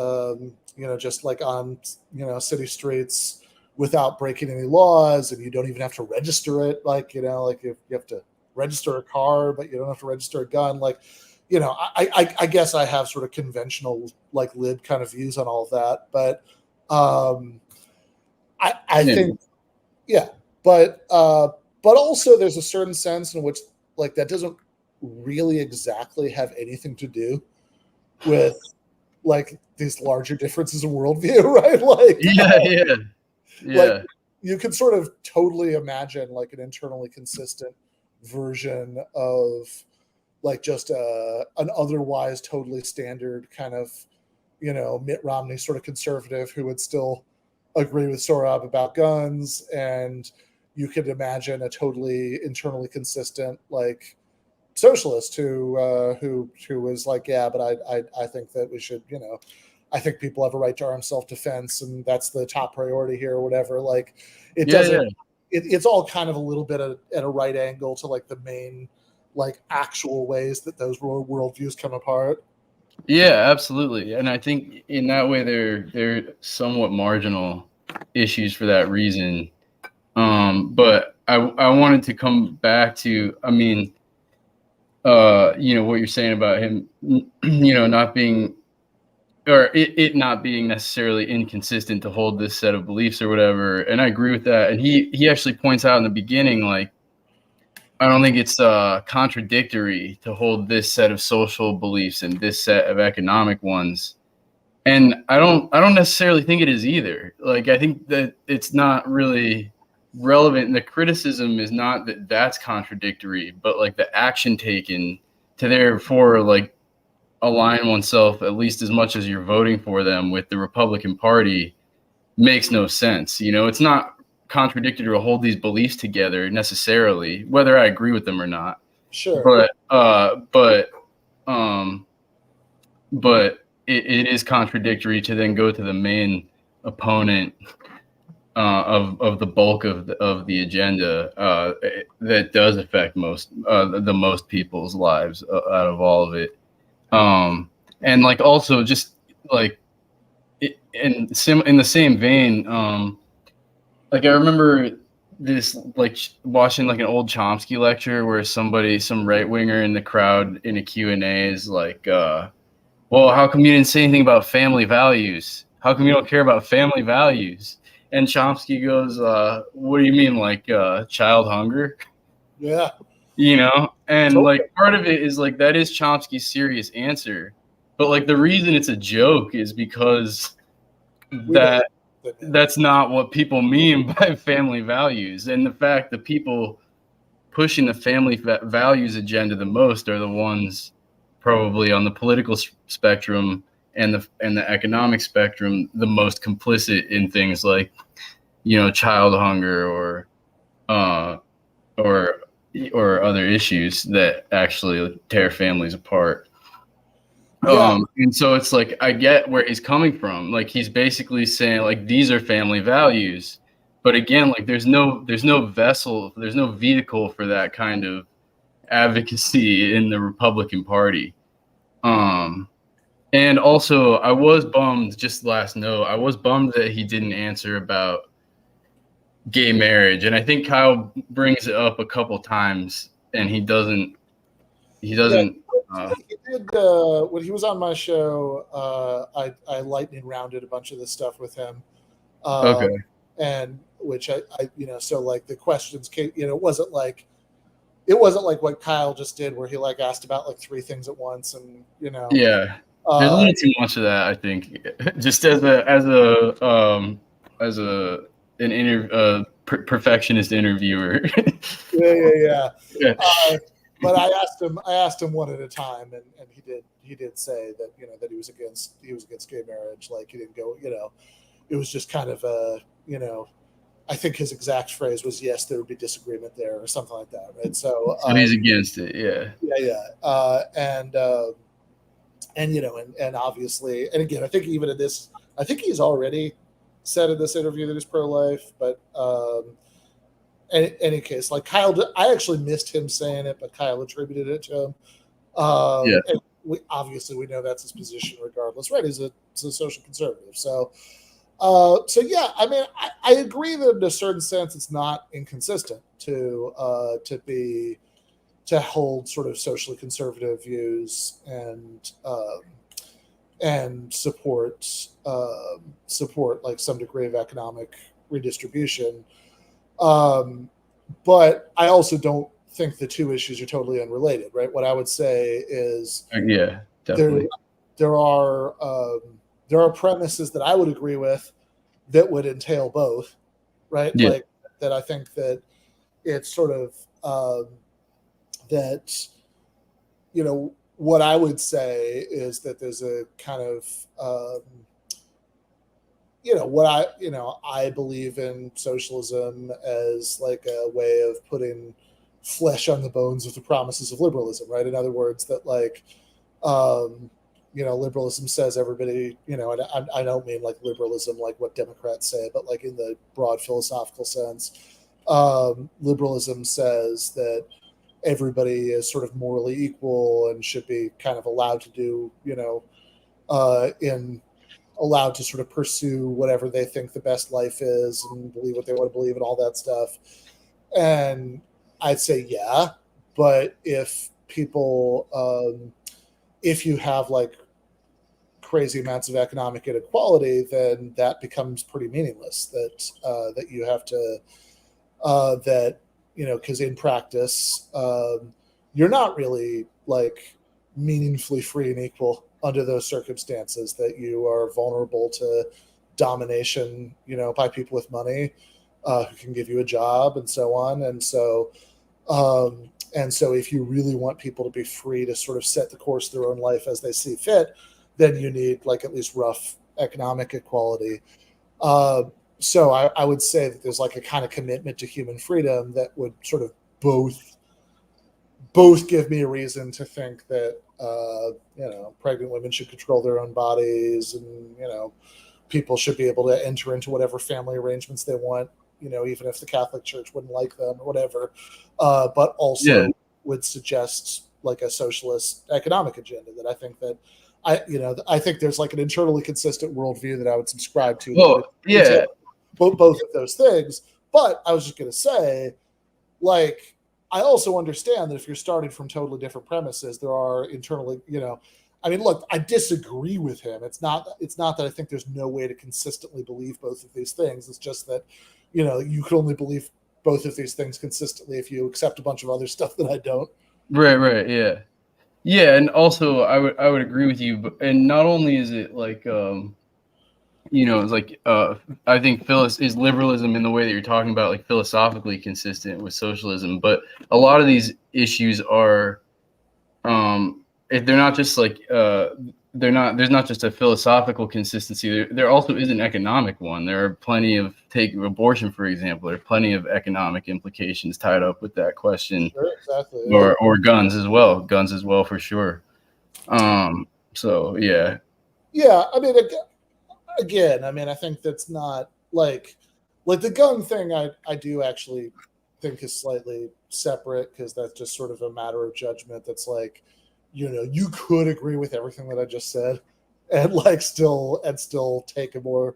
you know, just like on, you know, city streets without breaking any laws, and you don't even have to register it. Like, you know, like, if you have to register a car, but you don't have to register a gun. Like, you know, I guess I have sort of conventional, like, lib kind of views on all of that, but I think, yeah, but also there's a certain sense in which, like, that doesn't really exactly have anything to do with, like, these larger differences in worldview, right? Like,
Yeah.
Like, you could sort of totally imagine, like, an internally consistent version of, like, just an otherwise totally standard kind of, you know, Mitt Romney sort of conservative who would still agree with Sohrab about guns, and you could imagine a totally internally consistent, like, socialist who was like, yeah, but I think that we should, you know, I think people have a right to armed self-defense, and that's the top priority here, or whatever. Like, it doesn't. It's all kind of a little bit at a right angle to, like, the main, like, actual ways that those worldviews come apart.
Yeah, absolutely. And I think in that way they're somewhat marginal issues for that reason. But I wanted to come back to, I mean, you know, what you're saying about him, you know, not being, or it not being necessarily inconsistent to hold this set of beliefs or whatever. And I agree with that. And he actually points out in the beginning, like, I don't think it's contradictory to hold this set of social beliefs and this set of economic ones. And I don't necessarily think it is either. Like, I think that it's not really relevant. And the criticism is not that that's contradictory, but, like, the action taken to therefore, like, align oneself, at least as much as you're voting for them, with the Republican Party makes no sense. You know, it's not contradictory to hold these beliefs together necessarily, whether I agree with them or not.
Sure.
But it is contradictory to then go to the main opponent of the bulk of the agenda that does affect the most people's lives out of all of it. And, like, also just, like, in the same vein, like I remember this, like watching like an old Chomsky lecture where some right winger in the crowd in a Q&A is like, well, how come you didn't say anything about family values? How come you don't care about family values? And Chomsky goes, what do you mean, like child hunger?
Yeah.
You know, and
Totally.
like part of it is like that is Chomsky's serious answer, but like the reason it's a joke is because that's not what people mean by family values, and the fact that people pushing the family values agenda the most are the ones probably on the political spectrum and the economic spectrum the most complicit in things like, you know, child hunger or other issues that actually tear families apart.
Yeah.
And so it's like I get where he's coming from. Like he's basically saying like these are family values, but again, like there's no vessel, there's no vehicle for that kind of advocacy in the Republican Party. And also I was bummed, just last note, I was bummed that he didn't answer about gay marriage, and I think Kyle brings it up a couple times, and he doesn't. He did
when he was on my show. I lightning rounded a bunch of this stuff with him.
Okay.
And which I so like the questions came. It wasn't like what Kyle just did, where he like asked about like 3 things at once, and
Yeah, there's a little too much of that. I think just as an perfectionist interviewer.
Yeah. But I asked him one at a time, and he did say that that he was against gay marriage. Like he didn't go, it was just kind of I think his exact phrase was, yes, there would be disagreement there or something like that, right? So
he's against it, yeah.
And obviously, and again, I think even in this, I think he's already said in this interview that he's pro-life, but in any case, like Kyle, I actually missed him saying it, but Kyle attributed it to him. And we know that's his position regardless, right? He's a social conservative. So yeah, I mean, I agree that in a certain sense it's not inconsistent to hold sort of socially conservative views and support like some degree of economic redistribution. But I also don't think the two issues are totally unrelated, right? What I would say is,
definitely.
There are premises that I would agree with that would entail both, right?
Yeah.
Like that. I think that it's sort of that what I would say is that there's a kind of I believe in socialism as like a way of putting flesh on the bones of the promises of liberalism, right? In other words, that like, liberalism says everybody, and I don't mean like liberalism like what Democrats say, but like in the broad philosophical sense, liberalism says that everybody is sort of morally equal and should be kind of allowed to do, allowed to sort of pursue whatever they think the best life is and believe what they want to believe and all that stuff. And I'd say, yeah, but if people, if you have like crazy amounts of economic inequality, then that becomes pretty meaningless. That you have to, because in practice, you're not really like meaningfully free and equal under those circumstances, that you are vulnerable to domination, by people with money who can give you a job and so on. And so if you really want people to be free to sort of set the course of their own life as they see fit, then you need like at least rough economic equality. So I would say that there's like a kind of commitment to human freedom that would sort of both give me a reason to think that pregnant women should control their own bodies, and people should be able to enter into whatever family arrangements they want, even if the Catholic Church wouldn't like them or whatever, but also would suggest like a socialist economic agenda. That I think that I think there's like an internally consistent worldview that I would subscribe to.
Well, yeah.
Both of those things. But I was just going to say, like, I also understand that if you're starting from totally different premises, there are internally, I mean, look, I disagree with him. It's not that I think there's no way to consistently believe both of these things. It's just that, you can only believe both of these things consistently if you accept a bunch of other stuff that I don't.
Right, yeah. Yeah, and also I would agree with you, but, and not only is it like it's like I think is liberalism in the way that you're talking about, like philosophically consistent with socialism, but a lot of these issues are if they're not just like there's not just a philosophical consistency, there also is an economic one. There are plenty of, take abortion for example, there are plenty of economic implications tied up with that question.
Sure, exactly.
Or guns as well for sure. So yeah,
I mean, again, I mean, I think that's not like the gun thing. I do actually think is slightly separate, because that's just sort of a matter of judgment. That's like, you could agree with everything that I just said, and like still take a more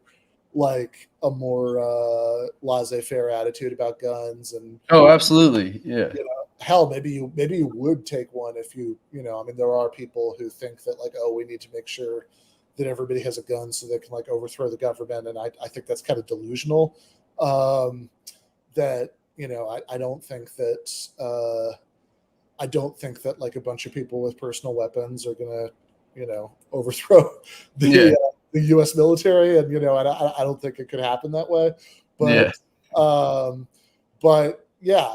laissez-faire attitude about guns. And
absolutely, yeah.
Hell, maybe you would take one if I mean, there are people who think that like, oh, we need to make sure that everybody has a gun so they can like overthrow the government, and I think that's kind of delusional. That I don't think that like a bunch of people with personal weapons are gonna overthrow the U.S. military, and I don't think it could happen that way. But I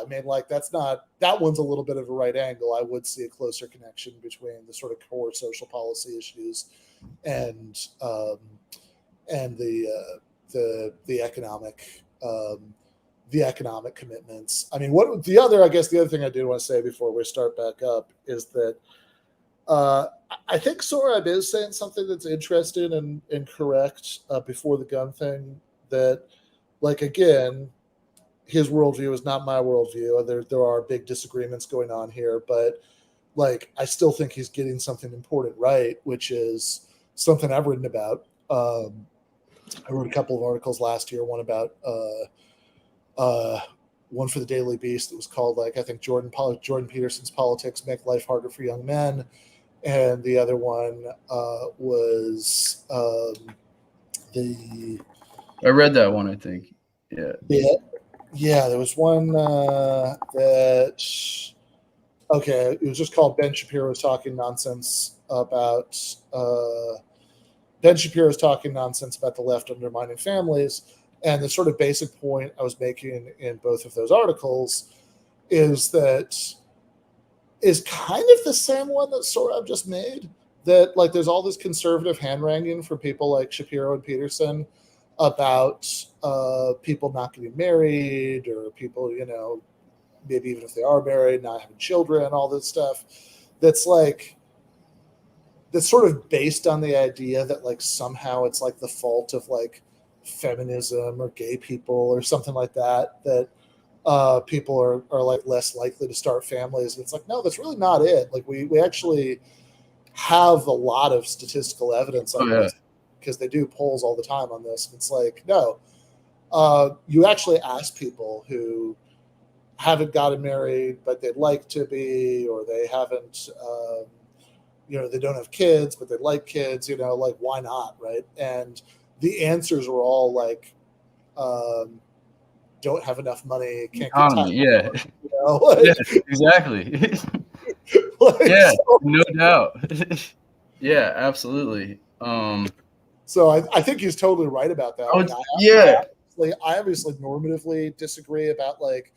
mean, like that one's a little bit of a right angle. I would see a closer connection between the sort of core social policy issues and the economic commitments. I mean, the other thing I do want to say before we start back up is that I think Sohrab is saying something that's interesting and correct before the gun thing, that like, again, his worldview is not my worldview. There are big disagreements going on here, but like, I still think he's getting something important right, which is something I've written about. I wrote a couple of articles last year, one about one for the Daily Beast that was called, like, I think Jordan Peterson's politics make life harder for young men, and the other one was
I read that one, I think.
There was one that it was just called Ben Shapiro's Talking Nonsense about the left undermining families. And the sort of basic point I was making in both of those articles is kind of the same one that Sohrab just made, that like there's all this conservative hand-wringing from people like Shapiro and Peterson about people not getting married, or people, maybe even if they are married, not having children, all this stuff. That's sort of based on the idea that like somehow it's like the fault of like feminism or gay people or something like that, that people are like less likely to start families. And it's like, no, that's really not it. Like we actually have a lot of statistical evidence on this, because they do polls all the time on this. And it's like, no, you actually ask people who haven't gotten married, but they'd like to be, or they haven't, they don't have kids, but they like kids, like, why not? Right. And the answers were all like, don't have enough money, can't get time.
Yeah. Exactly.
Like,
no doubt. Yeah, absolutely.
So I think he's totally right about that. I obviously normatively disagree about like,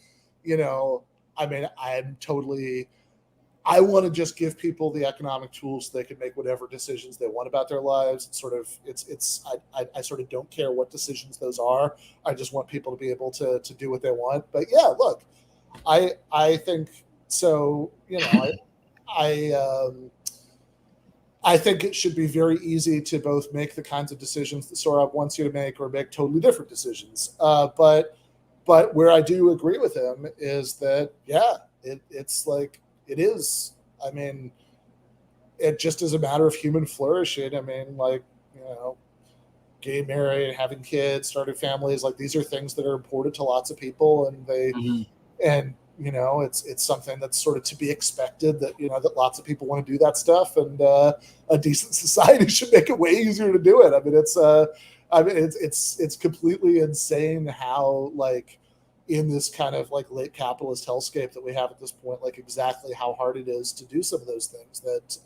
I want to just give people the economic tools so they can make whatever decisions they want about their lives. It's sort of, I sort of don't care what decisions those are. I just want people to be able to do what they want. But yeah, look, I think so, I think it should be very easy to both make the kinds of decisions that Sohrab wants you to make, or make totally different decisions. But where I do agree with him is that, it's like, it is. I mean, it just is a matter of human flourishing. I mean, like, you know, getting married, having kids, starting families, like these are things that are important to lots of people, and and you know, it's something that's sort of to be expected that, you know, that lots of people want to do that stuff, and a decent society should make it way easier to do it. I mean, it's completely insane how, like, in this kind of like late capitalist hellscape that we have at this point, like exactly how hard it is to do some of those things that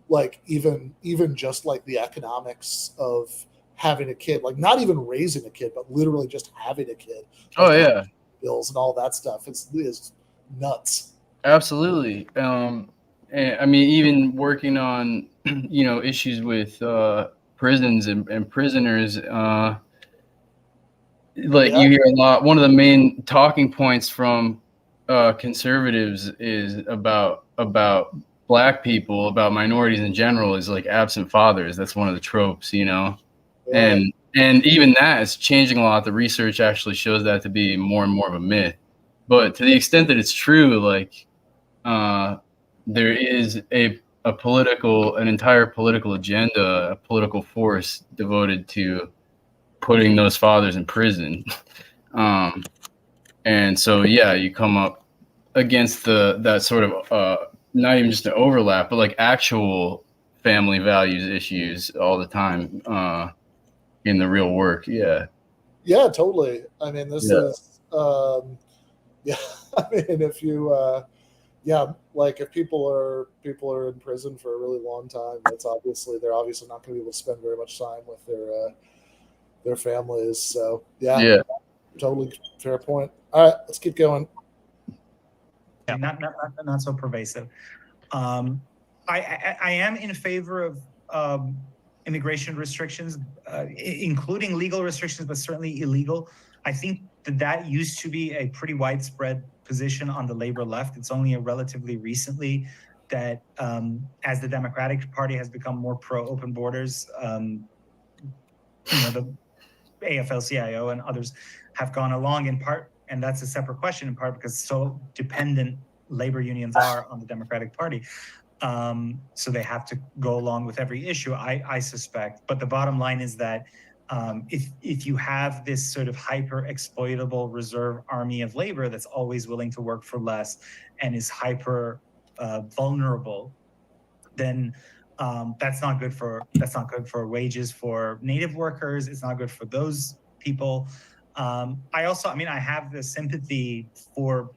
like even just like the economics of having a kid, like not even raising a kid, but literally just having a kid.
Oh yeah,
bills and all that stuff is nuts.
Absolutely. And I mean, even working on you know, issues with prisons and prisoners, like you hear a lot. One of the main talking points from conservatives is about Black people, about minorities in general, is like absent fathers. That's one of the tropes, you know. And even that is changing a lot. The research actually shows that to be more and more of a myth. But to the extent that it's true, like there is an entire political agenda, a political force devoted to putting those fathers in prison. And so, yeah, you come up against that sort of not even just an overlap, but like actual family values issues all the time in the real work. Yeah,
totally. I mean, this is yeah. I mean, if you like if people are in prison for a really long time, they're obviously not going to be able to spend very much time with their families. So yeah, totally fair point. All right, let's keep going.
Yeah, not so pervasive. I am in favor of immigration restrictions, including legal restrictions, but certainly illegal. I think that used to be a pretty widespread position on the labor left. It's only relatively recently that, as the Democratic Party has become more pro-open borders, you know, the AFL-CIO and others have gone along in part, and that's a separate question, in part because so dependent labor unions are on the Democratic Party. So they have to go along with every issue, I suspect. But the bottom line is that if you have this sort of hyper exploitable reserve army of labor that's always willing to work for less and is hyper vulnerable, then that's not good for wages for Native workers. It's not good for those people. I have the sympathy for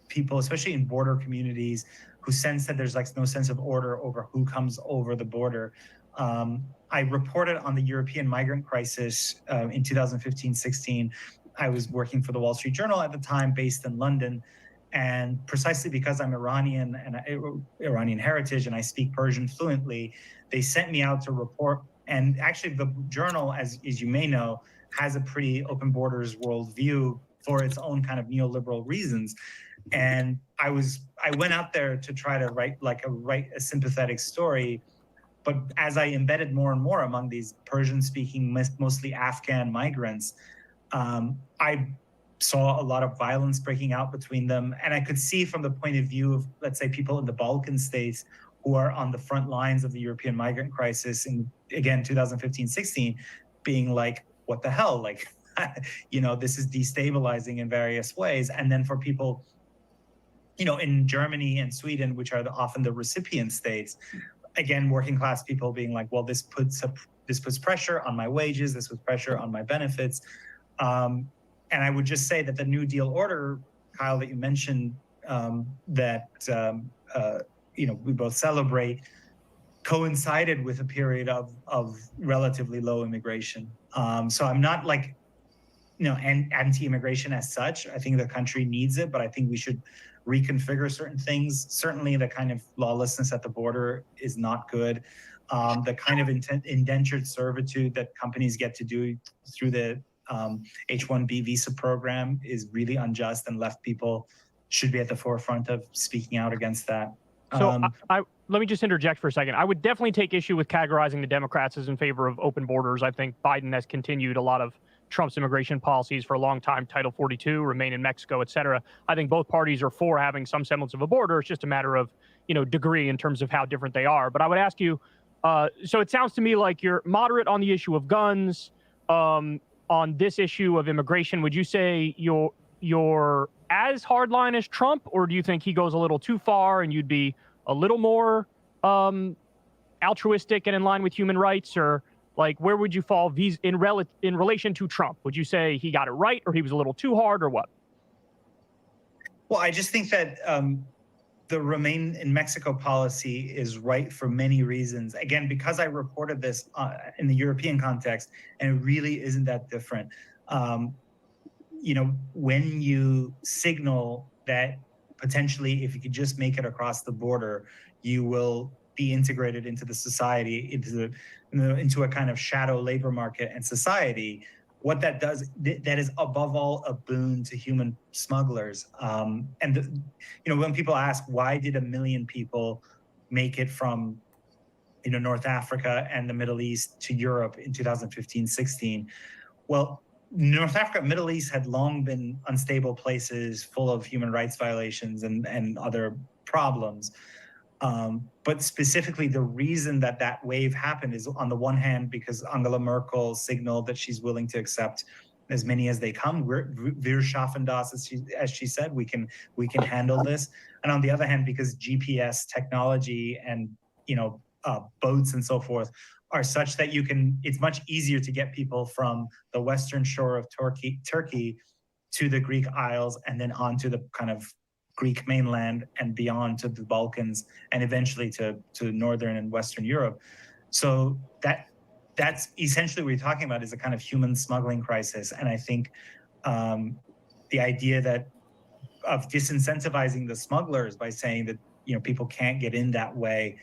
people, especially in border communities, who sense that there's like no sense of order over who comes over the border. I reported on the European migrant crisis in 2015-16. I was working for the Wall Street Journal at the time, based in London. And precisely because I'm Iranian and Iranian heritage and I speak Persian fluently, they sent me out to report. And actually the journal, as you may know, has a pretty open borders worldview for its own kind of neoliberal reasons. And I went out there to try to write a sympathetic story. But as I embedded more and more among these Persian-speaking, mostly Afghan migrants, I saw a lot of violence breaking out between them. And I could see from the point of view of, let's say, people in the Balkan states who are on the front lines of the European migrant crisis in, again, 2015-16, being like, what the hell? Like, you know, this is destabilizing in various ways. And then for people, you know, in Germany and Sweden, which are often the recipient states, again, working class people being like, well, this puts pressure on my wages, this puts pressure on my benefits. And I would just say that the New Deal order, Kyle, that you mentioned, you know, we both celebrate, coincided with a period of relatively low immigration. So I'm not like, you know, anti-immigration as such. I think the country needs it, but I think we should reconfigure certain things. Certainly the kind of lawlessness at the border is not good. The kind of indentured servitude that companies get to do through the H-1B visa program is really unjust, and left people should be at the forefront of speaking out against that.
So let me just interject for a second. I would definitely take issue with categorizing the Democrats as in favor of open borders. I think Biden has continued a lot of Trump's immigration policies for a long time, Title 42, remain in Mexico, et cetera. I think both parties are for having some semblance of a border. It's just a matter of, degree in terms of how different they are. But I would ask you, so it sounds to me like you're moderate on the issue of guns. On this issue of immigration, would you say you're as hardline as Trump, or do you think he goes a little too far and you'd be a little more altruistic and in line with human rights? Or like, where would you fall in relation to Trump? Would you say he got it right, or he was a little too hard, or what?
Well, I just think that the Remain in Mexico policy is right for many reasons. Again, because I reported this in the European context, and it really isn't that different. When you signal that potentially, if you could just make it across the border, you will be integrated into the society, into a kind of shadow labor market and society. What that does, that is above all a boon to human smugglers. When people ask, why did 1 million people make it from North Africa and the Middle East to Europe in 2015-16? Well, North Africa, Middle East had long been unstable places full of human rights violations and other problems. But specifically, the reason that wave happened is, on the one hand, because Angela Merkel signaled that she's willing to accept as many as they come. Wir schaffen das, as she said, we can handle this. And on the other hand, because GPS technology and boats and so forth are such that it's much easier to get people from the western shore of Turkey to the Greek Isles, and then onto the kind of Greek mainland and beyond to the Balkans, and eventually to Northern and Western Europe. So that's essentially what you're talking about, is a kind of human smuggling crisis. And I think the idea of disincentivizing the smugglers by saying that people can't get in that way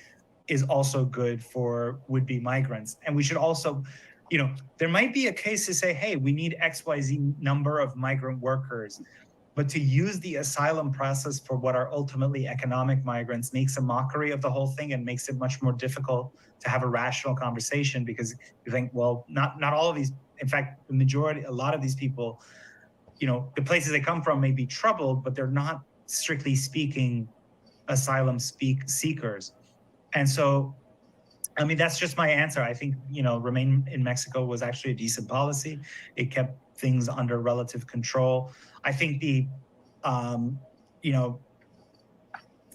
is also good for would-be migrants. And we should also, there might be a case to say, hey, we need XYZ number of migrant workers. But to use the asylum process for what are ultimately economic migrants makes a mockery of the whole thing, and makes it much more difficult to have a rational conversation, because you think, well, not all of these, in fact, a lot of these people, the places they come from may be troubled, but they're not, strictly speaking, asylum seekers. And so, I mean, that's just my answer. I think, Remain in Mexico was actually a decent policy. It kept things under relative control. I think the,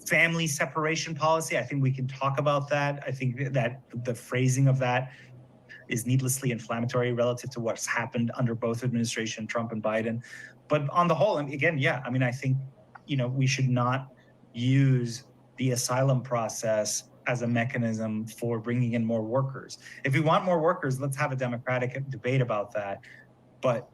family separation policy, I think we can talk about that. I think that the phrasing of that is needlessly inflammatory relative to what's happened under both administration, Trump and Biden. But on the whole, again, yeah, I mean, I think, we should not use the asylum process as a mechanism for bringing in more workers. If we want more workers, let's have a democratic debate about that. But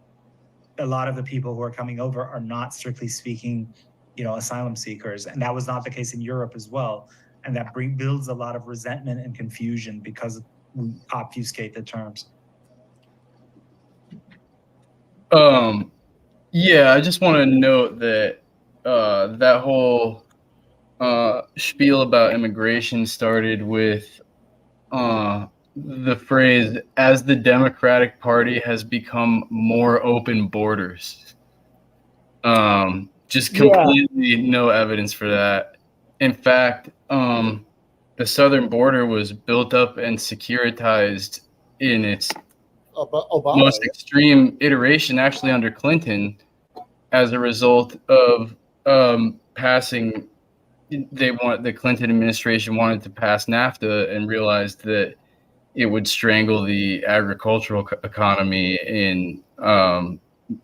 a lot of the people who are coming over are not, strictly speaking, asylum seekers. And that was not the case in Europe as well. And that builds a lot of resentment and confusion because we obfuscate the terms.
Yeah, I just want to note that that whole spiel about immigration started with the phrase, as the Democratic Party has become more open borders. Just completely no evidence for that. In fact, the southern border was built up and securitized in its most extreme iteration, actually under Clinton, as a result of passing. The Clinton administration wanted to pass NAFTA and realized that it would strangle the agricultural economy in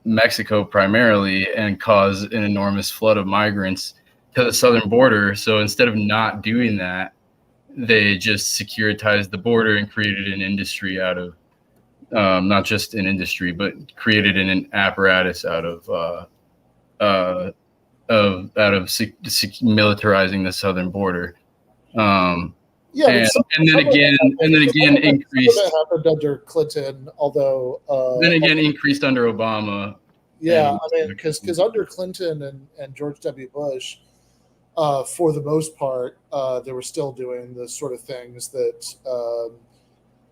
Mexico primarily, and cause an enormous flood of migrants to the southern border. So instead of not doing that, they just securitized the border and created an industry out of, not just an industry, but created an apparatus out of militarizing the southern border. And then again increased.
That happened under Clinton, although.
Then again increased under Obama.
Yeah, I mean, because under Clinton and George W. Bush, for the most part, they were still doing the sort of things that,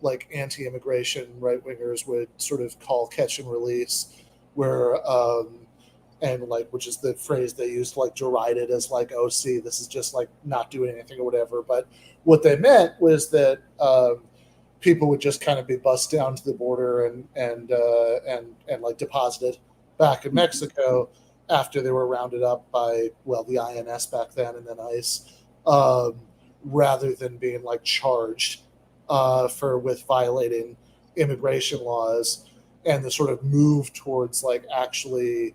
like anti-immigration right-wingers would sort of call catch and release, where and like, which is the phrase they used to like deride it as like, oh, see, this is just like not doing anything or whatever. But what they meant was that people would just kind of be bussed down to the border and like deposited back in Mexico after they were rounded up by, well, the INS back then and then ICE, rather than being like charged with violating immigration laws. And the sort of move towards like actually,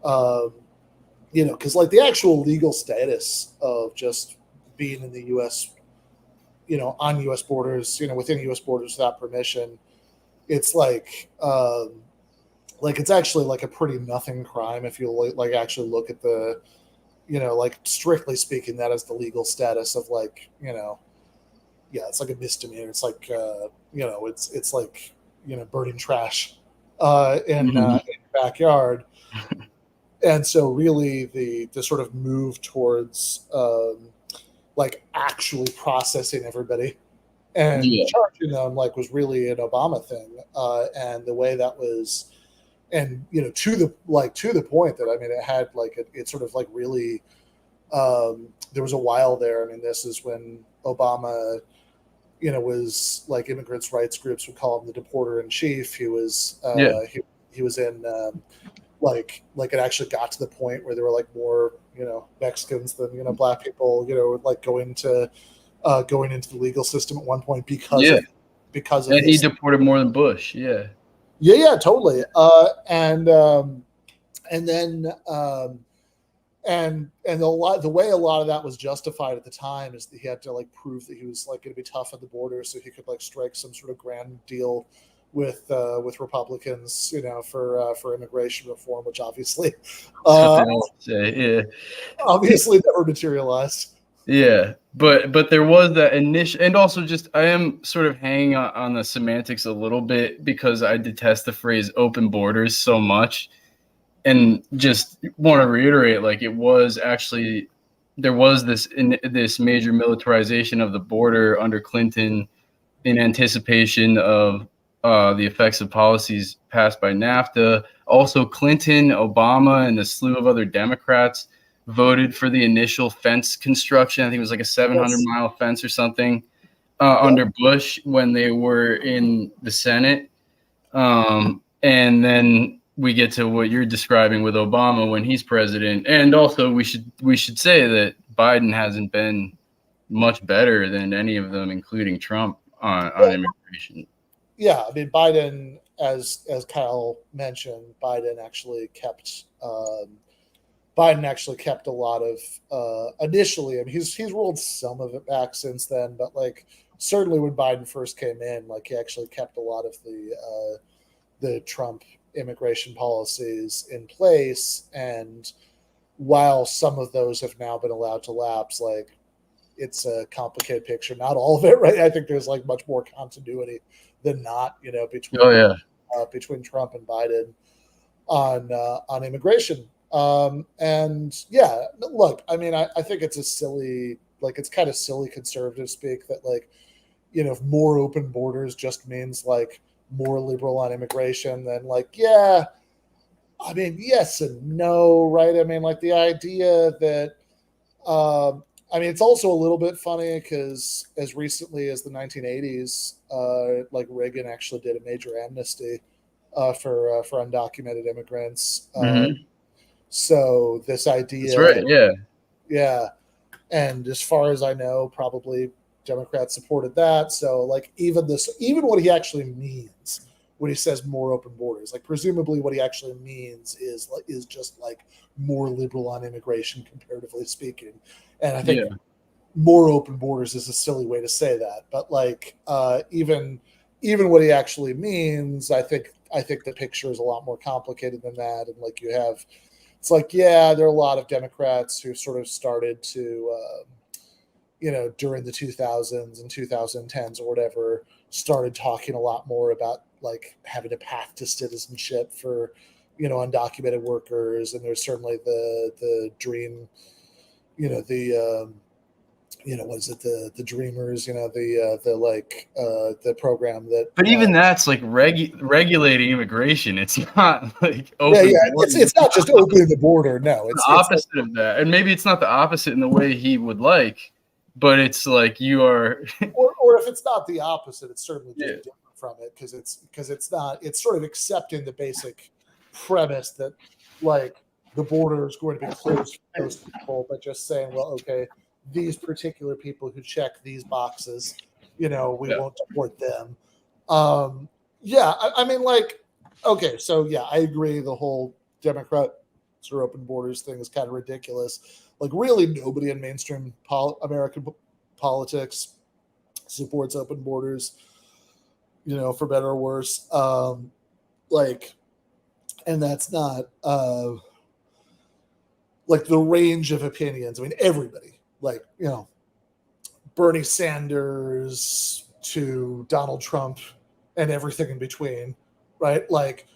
because like the actual legal status of just being in the U.S., on U.S. borders, within U.S. borders without permission, it's like it's actually like a pretty nothing crime if you like actually look at the, like strictly speaking, that is the legal status of like, it's like a misdemeanor. It's like, it's like, burning trash in the backyard. And so really the sort of move towards like actually processing everybody and charging them like was really an Obama thing. And the way that was, and, to the point that, I mean, it had like, it sort of like really, there was a while there. I mean, this is when Obama, was like immigrants' rights groups would call him the deporter in chief. He was, he was in, like it actually got to the point where there were like more, Mexicans than, black people, like going into the legal system at one point because of
and he deported more than Bush.
Yeah, totally. And then the way a lot of that was justified at the time is that he had to like prove that he was like going to be tough on the border, so he could like strike some sort of grand deal with Republicans, for immigration reform, which obviously obviously never materialized.
Yeah, but there was that initial, and also just I am sort of hanging on the semantics a little bit because I detest the phrase open borders so much, and just want to reiterate, like it was actually, there was this major militarization of the border under Clinton in anticipation of the effects of policies passed by NAFTA. Also, Clinton, Obama, and a slew of other Democrats voted for the initial fence construction. I think it was like a 700-mile fence or something under Bush when they were in the Senate. And then we get to what you're describing with Obama when he's president. And also we should say that Biden hasn't been much better than any of them, including Trump, on immigration.
Yeah, I mean, Biden, as Kyle mentioned, Biden actually kept a lot of initially. I mean, he's rolled some of it back since then, but like certainly when Biden first came in, like he actually kept a lot of the Trump immigration policies in place. And while some of those have now been allowed to lapse, like it's a complicated picture. Not all of it, right? I think there's like much more continuity than not, between Trump and Biden on immigration. And yeah, look, I mean, I think it's it's kind of silly conservative speak that like, if more open borders just means like more liberal on immigration, then like, yeah, I mean, yes and no, right? I mean, like the idea that, I mean, it's also a little bit funny because as recently as the 1980s, like Reagan actually did a major amnesty for undocumented immigrants. So this idea,
that's right,
yeah, and as far as I know, probably Democrats supported that. So like even what he actually means when he says more open borders, like presumably what he actually means is just like more liberal on immigration, comparatively speaking. And I think more open borders is a silly way to say that, but like even what he actually means, I think the picture is a lot more complicated than that. And like it's like, yeah, there are a lot of Democrats who sort of started to, during the 2000s and 2010s or whatever, started talking a lot more about like having a path to citizenship for, undocumented workers. And there's certainly the dream, what is it, the Dreamers, the program that.
But even that's like regulating immigration. It's not like open.
Yeah. It's not just opening the border. No,
it's the opposite of that. And maybe it's not the opposite in the way he would like, but it's like you are.
or if it's not the opposite, it's certainly just different from it because it's not. It's sort of accepting the basic premise that like the border is going to be closed for those people, but just saying, well, okay, these particular people who check these boxes, we won't deport them. I mean, like, okay, so yeah, I agree. The whole Democrats or open borders thing is kind of ridiculous. Like, really, nobody in mainstream American politics supports open borders, for better or worse. And that's not like the range of opinions. I mean, everybody. Like, Bernie Sanders to Donald Trump and everything in between, right? Like,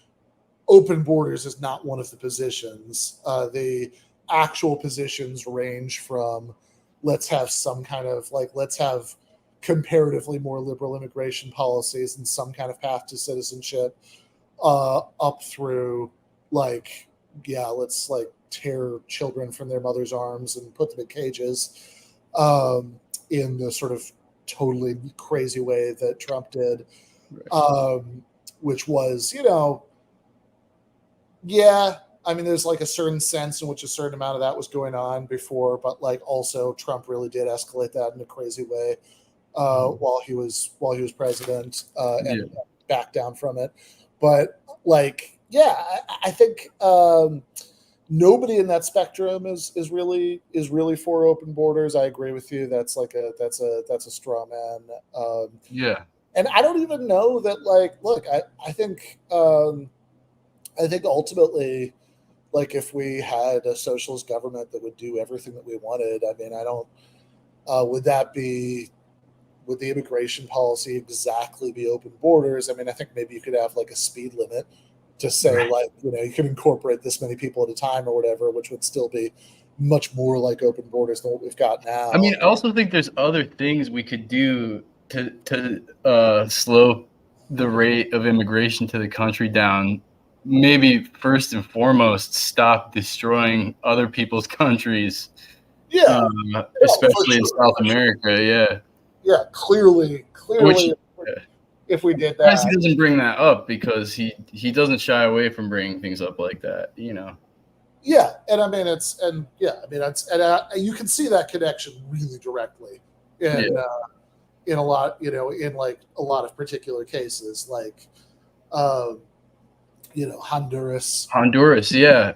open borders is not one of the positions. The actual positions range from let's have some kind of let's have comparatively more liberal immigration policies and some kind of path to citizenship, up through let's tear children from their mother's arms and put them in cages, in the sort of totally crazy way that Trump did, which was, I mean, there's a certain sense in which a certain amount of that was going on before, but also Trump really did escalate that in a crazy way while he was president, and back down from it. But I think nobody in that spectrum is really for open borders. I agree with you. That's a straw man. And I don't even know that. Look, I think ultimately, if we had a socialist government that would do everything that we wanted, I mean, I don't. Would the immigration policy exactly be open borders? I mean, I think maybe you could have a speed limit to say you can incorporate this many people at a time or whatever, which would still be much more like open borders than what we've got now.
I mean, I also think there's other things we could do to slow the rate of immigration to the country down. Maybe first and foremost, stop destroying other people's countries.
Yeah,
especially in South America. Yeah,
clearly. If we did that,
he doesn't bring that up because he doesn't shy away from bringing things up like that,
Yeah, and I mean you can see that connection really directly in a lot, in a lot of particular cases, Honduras,
yeah,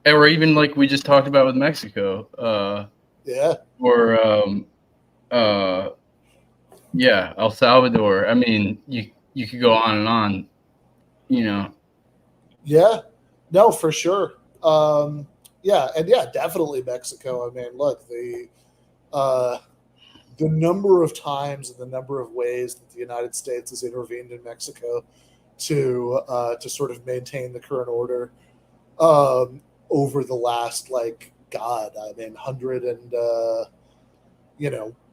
or even we just talked about with Mexico, or El Salvador. I mean, you could go on and on,
Yeah, no, for sure. Definitely Mexico. I mean, look, the number of times and the number of ways that the United States has intervened in Mexico to sort of maintain the current order over the last 100 and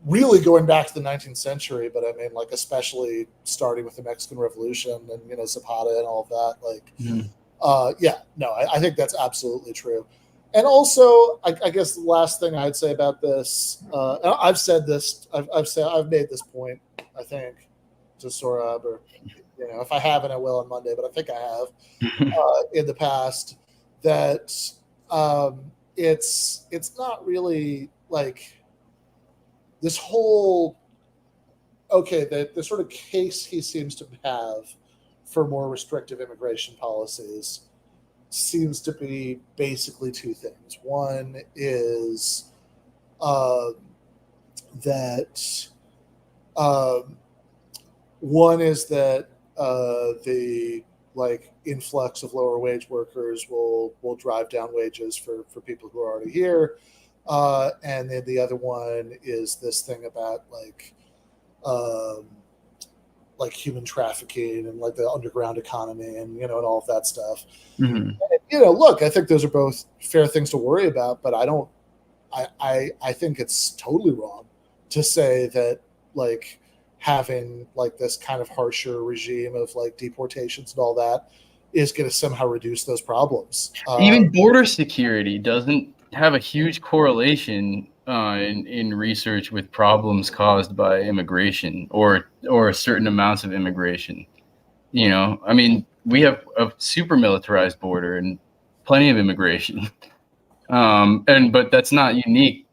really going back to the 19th century, but I mean, especially starting with the Mexican Revolution and, Zapata and all of that, I think that's absolutely true. And also, I guess the last thing I'd say about this, I've said this, I've made this point, I think, to Sohrab, or, if I haven't, I will on Monday, but I think I have in the past, that it's not really this whole, the sort of case he seems to have for more restrictive immigration policies seems to be basically two things. One is that the influx of lower wage workers will drive down wages for people who are already here. And then the other one is this thing about human trafficking and the underground economy and and all of that stuff.
Mm-hmm.
And, look, I think those are both fair things to worry about, but I don't I think it's totally wrong to say that like having like this kind of harsher regime of like deportations and all that is going to somehow reduce those problems.
Even border security doesn't have a huge correlation in research with problems caused by immigration or certain amounts of immigration. You know, I mean, we have a super militarized border and plenty of immigration. But that's not unique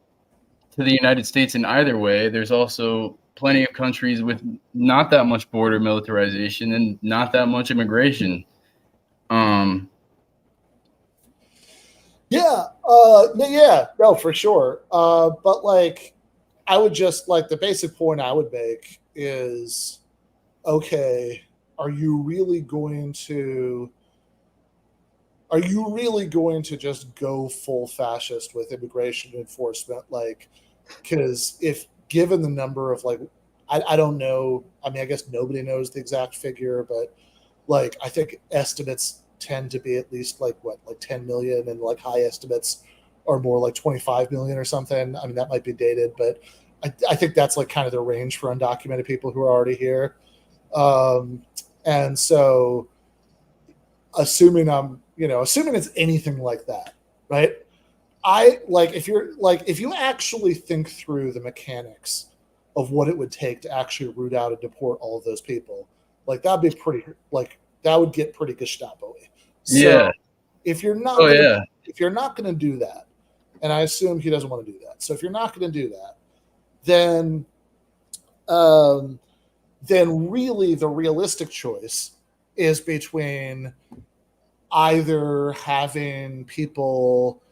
to the United States in either way. There's also plenty of countries with not that much border militarization and not that much immigration.
No, for sure. But like, I would just like the basic point I would make is, okay, are you really going to just go full fascist with immigration enforcement? Like, because if given the number of like, I don't know. I mean, I guess nobody knows the exact figure, but like, I think estimates tend to be at least like 10 million, and like high estimates are more like 25 million or something. I mean, that might be dated, but I think that's like kind of the range for undocumented people who are already here. And so assuming it's anything like that, right? If you actually think through the mechanics of what it would take to actually root out and deport all of those people, like that would get pretty Gestapo-y. So
Yeah.
if you're not going to do that, and I assume he doesn't want to do that. So if you're not going to do that, then really the realistic choice is between either having people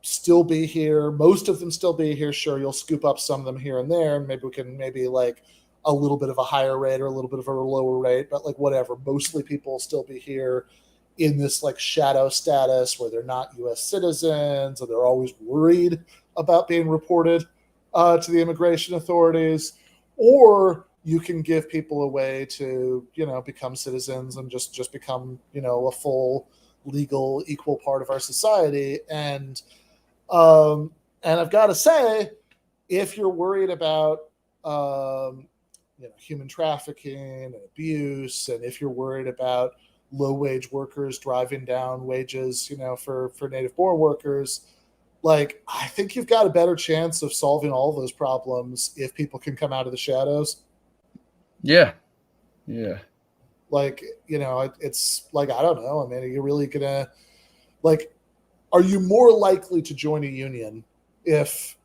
still be here, most of them still be here. Sure, you'll scoop up some of them here and there, and maybe we can like a little bit of a higher rate or a little bit of a lower rate, but like whatever, mostly people will still be here in this like shadow status where they're not U.S. citizens, and they're always worried about being reported to the immigration authorities. Or you can give people a way to, become citizens and just become, a full legal equal part of our society. And I've got to say, if you're worried about human trafficking and abuse, and if you're worried about low-wage workers driving down wages, for native-born workers, like I think you've got a better chance of solving all those problems if people can come out of the shadows.
Yeah.
Like, it's like, I don't know. I mean, are you really gonna are you more likely to join a union if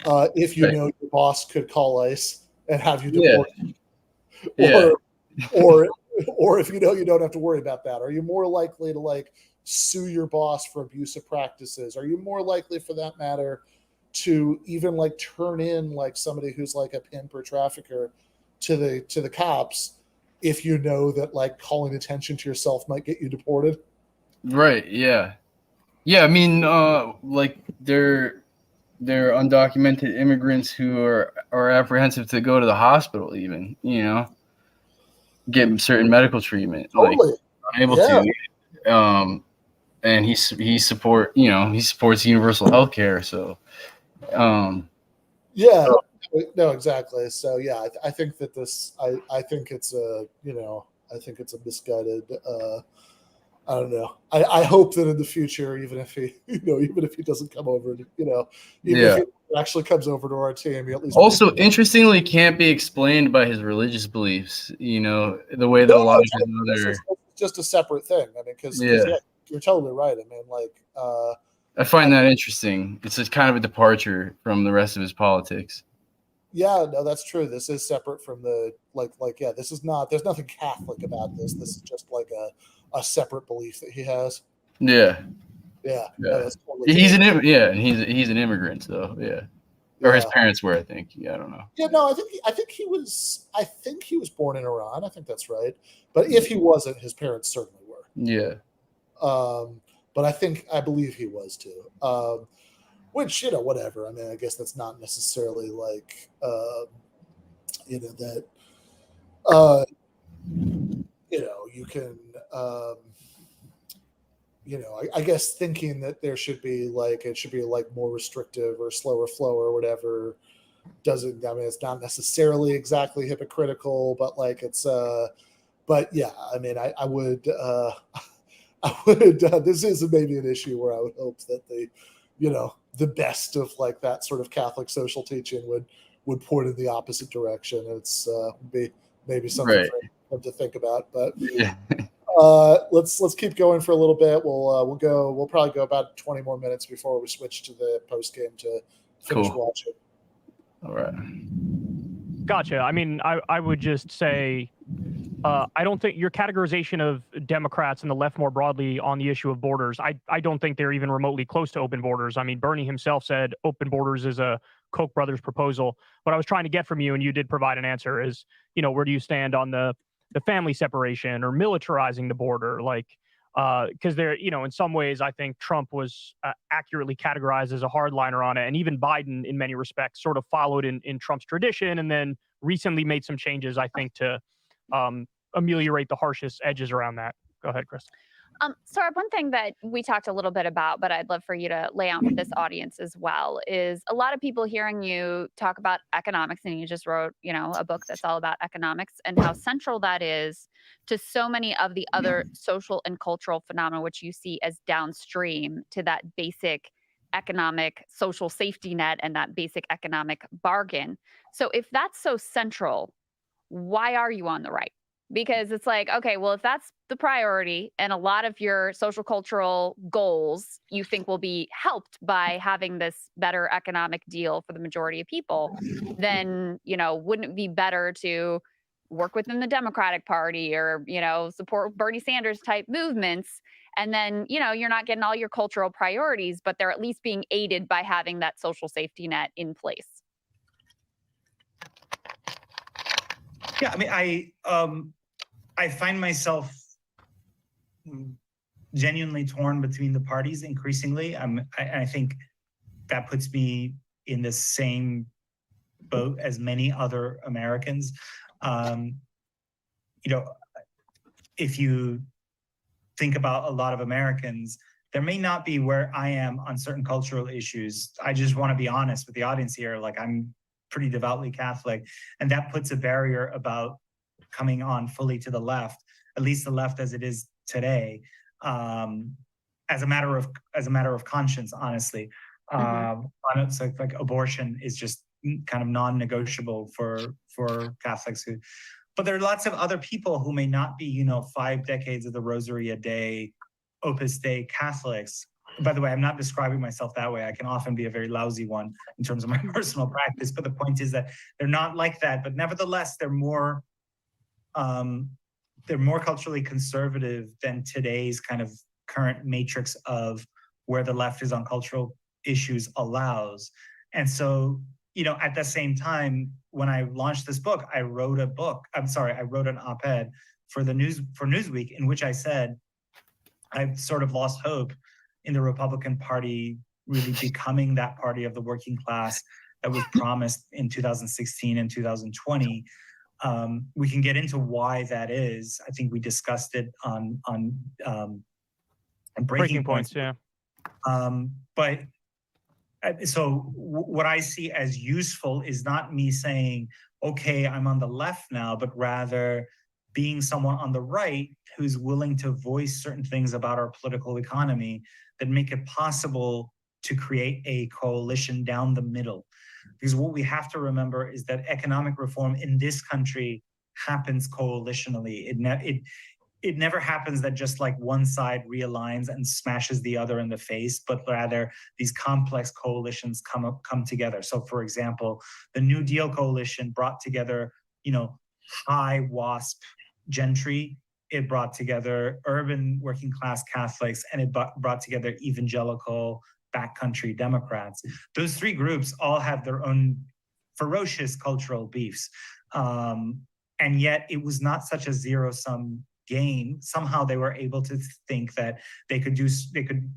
you know your boss could call ICE and have you deported?
Yeah.
Or if you don't have to worry about that? Are you more likely to sue your boss for abusive practices? Are you more likely, for that matter, to even turn in somebody who's a pimp or trafficker to the cops if you know that calling attention to yourself might get you deported?
Right. Yeah. I mean, they're undocumented immigrants who are apprehensive to go to the hospital, even, get certain medical treatment,
Totally.
unable to. And he supports universal health care. So,
no, exactly. So yeah, I think that I think it's a misguided. I don't know. I hope that in the future, even if he doesn't come over, if he actually comes over to our team, he at least
also interestingly can't be explained by his religious beliefs. The way that a lot of his other
just a separate thing. I mean, because you're totally right. I mean,
I find that interesting. It's just kind of a departure from the rest of his politics.
Yeah, no, that's true. This is separate from the this is not. There's nothing Catholic about this. This is just a separate belief that he has.
Yeah.
No, that's totally
he's an immigrant, so or his parents were, I think. Yeah, I don't know.
Yeah, no, I think he was born in Iran. I think that's right. But if he wasn't, his parents certainly were.
Yeah.
But I believe he was too. Which, whatever. I mean, I guess that's not necessarily that you can I guess thinking that there should be it should be more restrictive or slower flow or whatever doesn't, I mean, it's not necessarily exactly hypocritical, but it's, but yeah, I mean, I would, this is maybe an issue where I would hope that the best of that sort of Catholic social teaching would point in the opposite direction. It's be maybe something
Right.
for them to think about, but
Yeah.
let's keep going for a little bit. We'll probably go about 20 more minutes before we switch to the post game to finish
Cool.
watching.
All right.
Gotcha. I mean, I would just say, I don't think your categorization of Democrats and the left more broadly on the issue of borders, I don't think they're even remotely close to open borders. I mean, Bernie himself said open borders is a Koch brothers proposal. What I was trying to get from you, and you did provide an answer, is, where do you stand on the family separation or militarizing the border? Because there, in some ways, I think Trump was accurately categorized as a hardliner on it. And even Biden, in many respects, sort of followed in Trump's tradition and then recently made some changes, I think, to ameliorate the harshest edges around that. Go ahead, Chris.
Sohrab, one thing that we talked a little bit about, but I'd love for you to lay out for this audience as well, is a lot of people hearing you talk about economics, and you just wrote, a book that's all about economics and how central that is to so many of the other social and cultural phenomena, which you see as downstream to that basic economic social safety net and that basic economic bargain. So if that's so central, why are you on the right? Because it's okay, well, if that's the priority and a lot of your social cultural goals you think will be helped by having this better economic deal for the majority of people, then, wouldn't it be better to work within the Democratic Party or, support Bernie Sanders type movements? And then, you're not getting all your cultural priorities, but they're at least being aided by having that social safety net in place.
Yeah, I mean, I find myself genuinely torn between the parties increasingly. I think that puts me in the same boat as many other Americans. If you think about a lot of Americans, there may not be where I am on certain cultural issues. I just want to be honest with the audience here. I'm pretty devoutly Catholic, and that puts a barrier about coming on fully to the left, at least the left as it is today, as a matter of conscience, honestly. It's like abortion is just kind of non-negotiable for Catholics but there are lots of other people who may not be, 5 decades of the Rosary a day, Opus Dei Catholics. By the way, I'm not describing myself that way. I can often be a very lousy one in terms of my personal practice, but the point is that they're not like that. But nevertheless, they're more culturally conservative than today's kind of current matrix of where the left is on cultural issues allows. And so, at the same time, when I launched this book, I wrote an op-ed for Newsweek in which I said, I've sort of lost hope in the Republican Party really becoming that party of the working class that was promised in 2016 and 2020. We can get into why that is. I think we discussed it on Breaking Points.
Yeah.
So what I see as useful is not me saying, okay, I'm on the left now, but rather being someone on the right who's willing to voice certain things about our political economy that make it possible to create a coalition down the middle. Because what we have to remember is that economic reform in this country happens coalitionally. It never happens that just one side realigns and smashes the other in the face, but rather these complex coalitions come together. So, for example, the New Deal coalition brought together, high WASP gentry. It brought together urban working class Catholics, and it brought together evangelical backcountry Democrats. Those three groups all have their own ferocious cultural beefs. And yet it was not such a zero-sum game. Somehow they were able to think that they could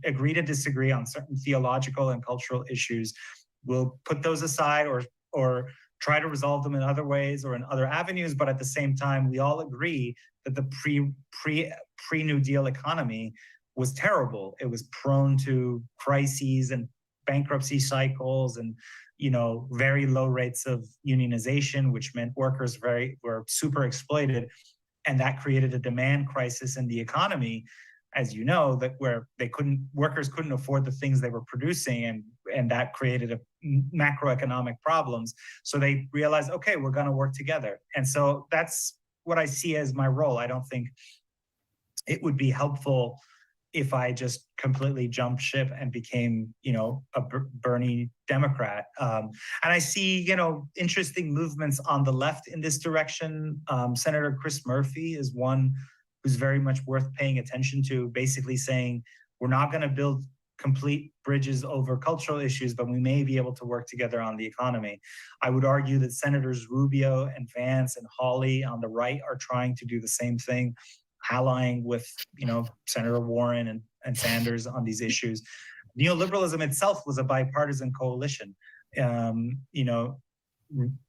agree to disagree on certain theological and cultural issues. We'll put those aside or try to resolve them in other ways or in other avenues. But at the same time, we all agree that the pre-New Deal economy was terrible. It was prone to crises and bankruptcy cycles and, very low rates of unionization, which meant workers were super exploited. And that created a demand crisis in the economy, as you know, that where workers couldn't afford the things they were producing, and that created macroeconomic problems. So they realized, okay, we're going to work together. And so that's what I see as my role. I don't think it would be helpful if I just completely jumped ship and became, a Bernie Democrat. And I see, interesting movements on the left in this direction. Senator Chris Murphy is one who's very much worth paying attention to, basically saying, we're not going to build complete bridges over cultural issues, but we may be able to work together on the economy. I would argue that Senators Rubio and Vance and Hawley on the right are trying to do the same thing, allying with, Senator Warren and Sanders on these issues. Neoliberalism itself was a bipartisan coalition.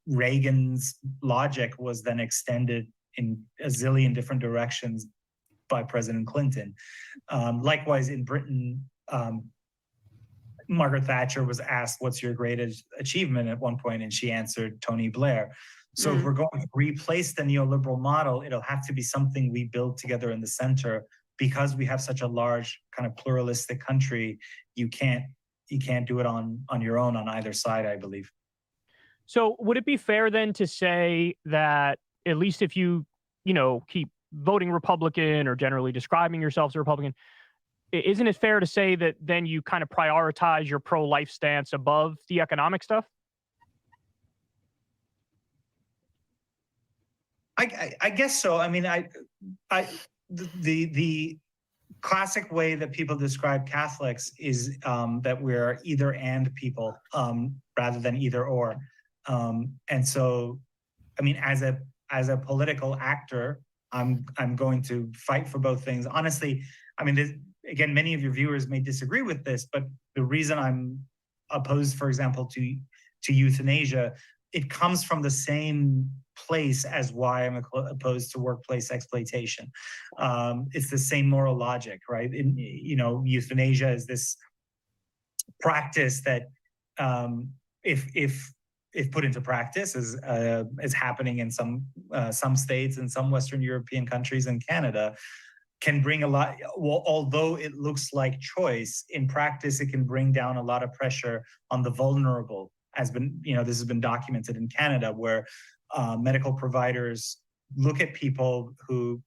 Reagan's logic was then extended in a zillion different directions by President Clinton. Likewise, in Britain, Margaret Thatcher was asked, what's your greatest achievement at one point? And she answered, Tony Blair. So if we're going to replace the neoliberal model, it'll have to be something we build together in the center, because we have such a large kind of pluralistic country. You can't do it on your own on either side, I believe.
So would it be fair then to say that at least if you, keep voting Republican or generally describing yourself as a Republican, isn't it fair to say that then you kind of prioritize your pro-life stance above the economic stuff?
I guess so. I mean, the classic way that people describe Catholics is that we're either and people rather than either or. And so, I mean, as a political actor, I'm going to fight for both things. Honestly, I mean, again, many of your viewers may disagree with this, but the reason I'm opposed, for example, to euthanasia, it comes from the same place as why I'm opposed to workplace exploitation. It's the same moral logic, right? Euthanasia is this practice that, if put into practice, is happening in some states and some Western European countries and Canada, can bring a lot. Well, although it looks like choice, in practice it can bring down a lot of pressure on the vulnerable. This has been documented in Canada, where medical providers look at people who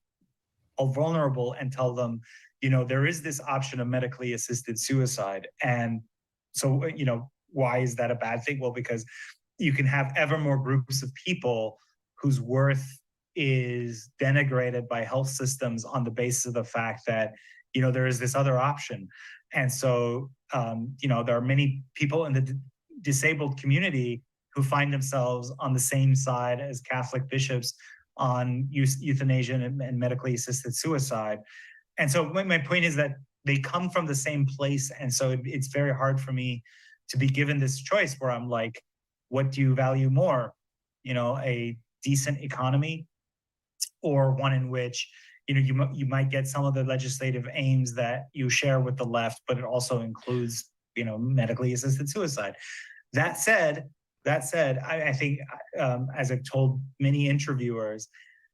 are vulnerable and tell them, there is this option of medically assisted suicide. And so, why is that a bad thing? Well, because you can have ever more groups of people whose worth is denigrated by health systems on the basis of the fact that, there is this other option. And so, there are many people in the disabled community who find themselves on the same side as Catholic bishops on euthanasia and medically assisted suicide. And so my point is that they come from the same place. And so it's very hard for me to be given this choice where I'm like, what do you value more? A decent economy, or one in which, you might get some of the legislative aims that you share with the left, but it also includes, medically assisted suicide. That said, I think, as I've told many interviewers,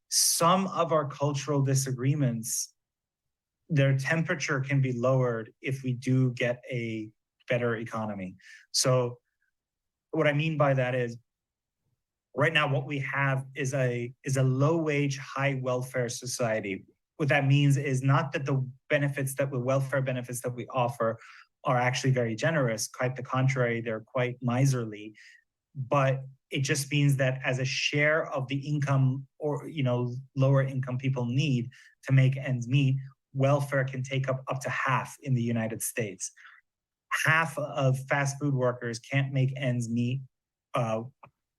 some of our cultural disagreements, their temperature can be lowered if we do get a better economy. So what I mean by that is, right now what we have is a low-wage, high-welfare society. What that means is not that the welfare benefits that we offer are actually very generous. Quite the contrary, they're quite miserly. But it just means that as a share of the income, or lower income people need to make ends meet, welfare can take up to half in the United States. Half of fast food workers can't make ends meet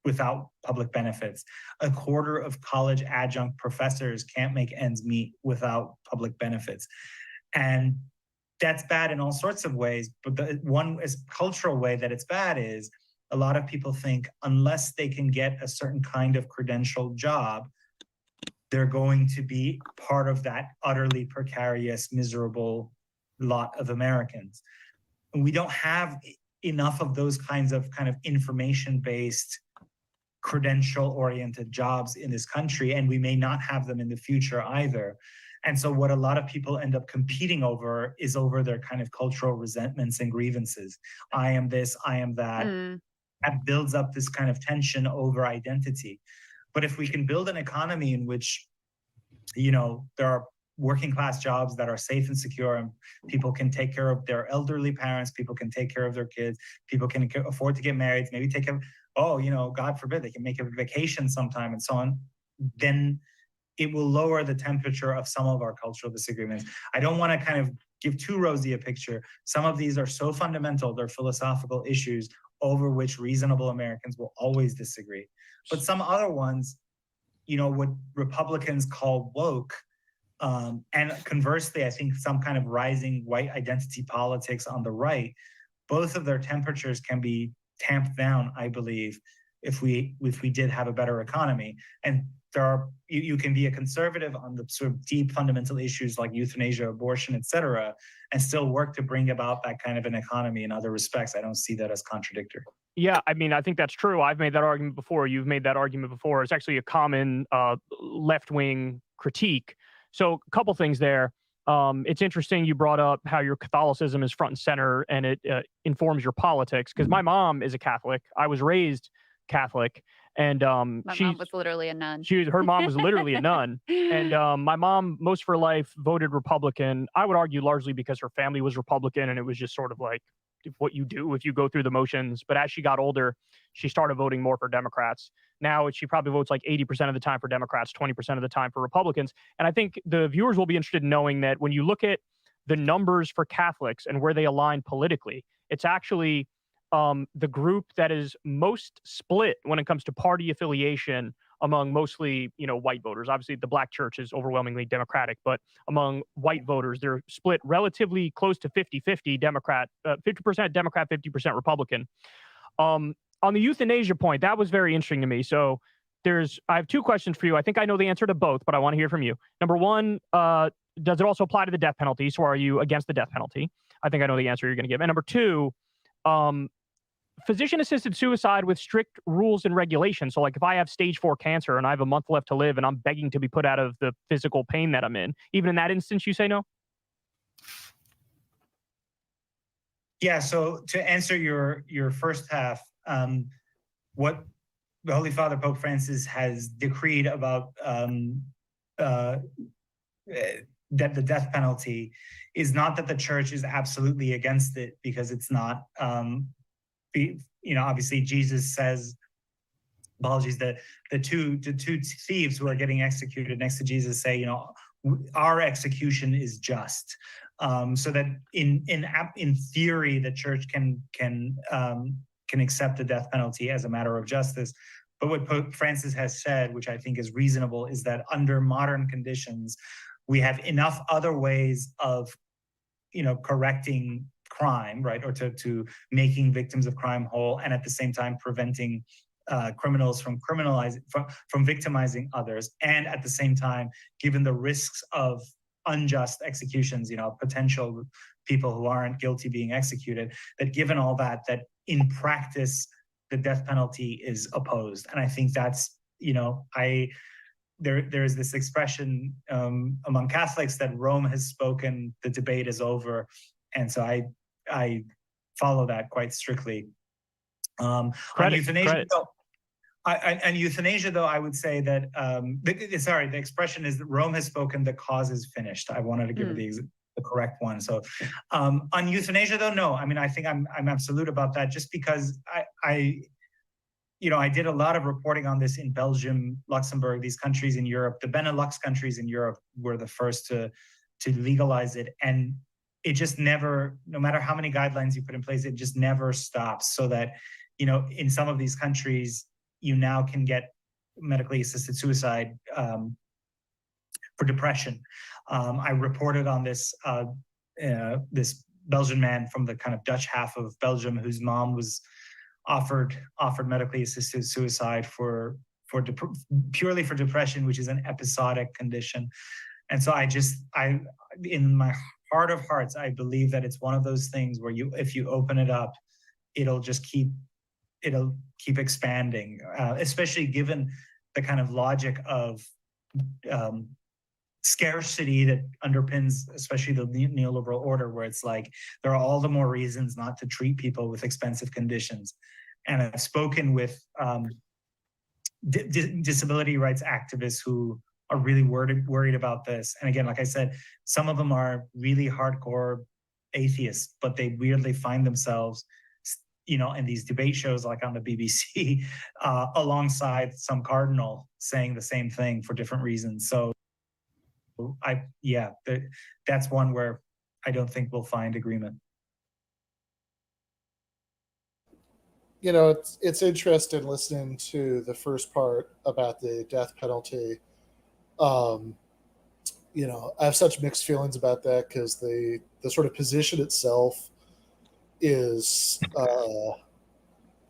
without public benefits. A quarter of college adjunct professors can't make ends meet without public benefits. And that's bad in all sorts of ways. But the one is cultural way that it's bad is, a lot of people think unless they can get a certain kind of credentialed job, they're going to be part of that utterly precarious, miserable lot of Americans. And we don't have enough of those kinds of kind of information-based, credential-oriented jobs in this country, and we may not have them in the future either. And so what a lot of people end up competing over is over their kind of cultural resentments and grievances. I am this, I am that. That builds up this kind of tension over identity. But if we can build an economy in which, you know, there are working class jobs that are safe and secure, and people can take care of their elderly parents, people can take care of their kids, people can afford to get married, maybe take care of, oh, you know, God forbid, they can make a vacation sometime and so on, then it will lower the temperature of some of our cultural disagreements. I don't want to kind of give too rosy a picture. Some of these are so fundamental, they're philosophical issues over which reasonable Americans will always disagree. But some other ones, you know, what Republicans call woke, and conversely, I think some kind of rising white identity politics on the right, both of their temperatures can be tamped down, I believe, if we did have a better economy. And there are, you can be a conservative on the sort of deep fundamental issues like euthanasia, abortion, et cetera, and still work to bring about that kind of an economy in other respects. I don't see that as contradictory.
Yeah, I mean, I think that's true. I've made that argument before. You've made that argument before. It's actually a common left-wing critique. So a couple things there. It's interesting you brought up how your Catholicism is front and center and it informs your politics, because my mom is a Catholic. I was raised Catholic, and
my mom was literally a nun.
Her mom was literally a nun, and my mom most of her life voted Republican. I would argue largely because her family was Republican, and it was just sort of like what you do if you go through the motions. But as she got older, she started voting more for Democrats. Now she probably votes like 80% of the time for Democrats, 20% of the time for Republicans. And I think the viewers will be interested in knowing that when you look at the numbers for Catholics and where they align politically, it's actually the group that is most split when it comes to party affiliation among mostly, you know, white voters. Obviously, the black church is overwhelmingly Democratic, but among white voters, they're split relatively close to 50-50 Democrat, 50% Democrat, 50% Republican. On the euthanasia point, that was very interesting to me. So I have two questions for you. I think I know the answer to both, but I want to hear from you. Number one, does it also apply to the death penalty? So are you against the death penalty? I think I know the answer you're going to give. And number two, physician-assisted suicide with strict rules and regulations. So like if I have stage 4 cancer and I have a month left to live and I'm begging to be put out of the physical pain that I'm in, even in that instance, you say no?
Yeah, so to answer your first half, what the Holy Father Pope Francis has decreed about that the death penalty is not that the church is absolutely against it, because it's not. You know, obviously Jesus says, apologies, the two thieves who are getting executed next to Jesus say, you know, our execution is just. So that in theory, the church can accept the death penalty as a matter of justice. But what Pope Francis has said, which I think is reasonable, is that under modern conditions, we have enough other ways of, you know, correcting crime, right, or to making victims of crime whole, and at the same time preventing criminals from victimizing others, and at the same time, given the risks of unjust executions, you know, potential people who aren't guilty being executed, that given all that in practice the death penalty is opposed. And I think that's, you know, there's this expression among Catholics that Rome has spoken, the debate is over. And so I follow that quite strictly. On euthanasia, euthanasia, though, I would say that the expression is that Rome has spoken, the cause is finished. I wanted to give the correct one. So on euthanasia, though, no. I mean, I think I'm absolute about that, just because I did a lot of reporting on this in Belgium, Luxembourg, these countries in Europe. The Benelux countries in Europe were the first to legalize it, and it just never, no matter how many guidelines you put in place, it just never stops. So that, you know, in some of these countries, you now can get medically assisted suicide for depression. I reported on this this Belgian man from the kind of Dutch half of Belgium whose mom was offered medically assisted suicide purely for depression, which is an episodic condition. And so in my heart of hearts, I believe that it's one of those things where if you open it up, it'll keep expanding, especially given the kind of logic of scarcity that underpins especially the neoliberal order, where it's like there are all the more reasons not to treat people with expensive conditions. And I've spoken with disability rights activists who are really worried about this. And again, like I said, some of them are really hardcore atheists, but they weirdly find themselves, in these debate shows like on the BBC, alongside some cardinal saying the same thing for different reasons. So that's one where I don't think we'll find agreement.
It's interesting listening to the first part about the death penalty. I have such mixed feelings about that, because the sort of position itself is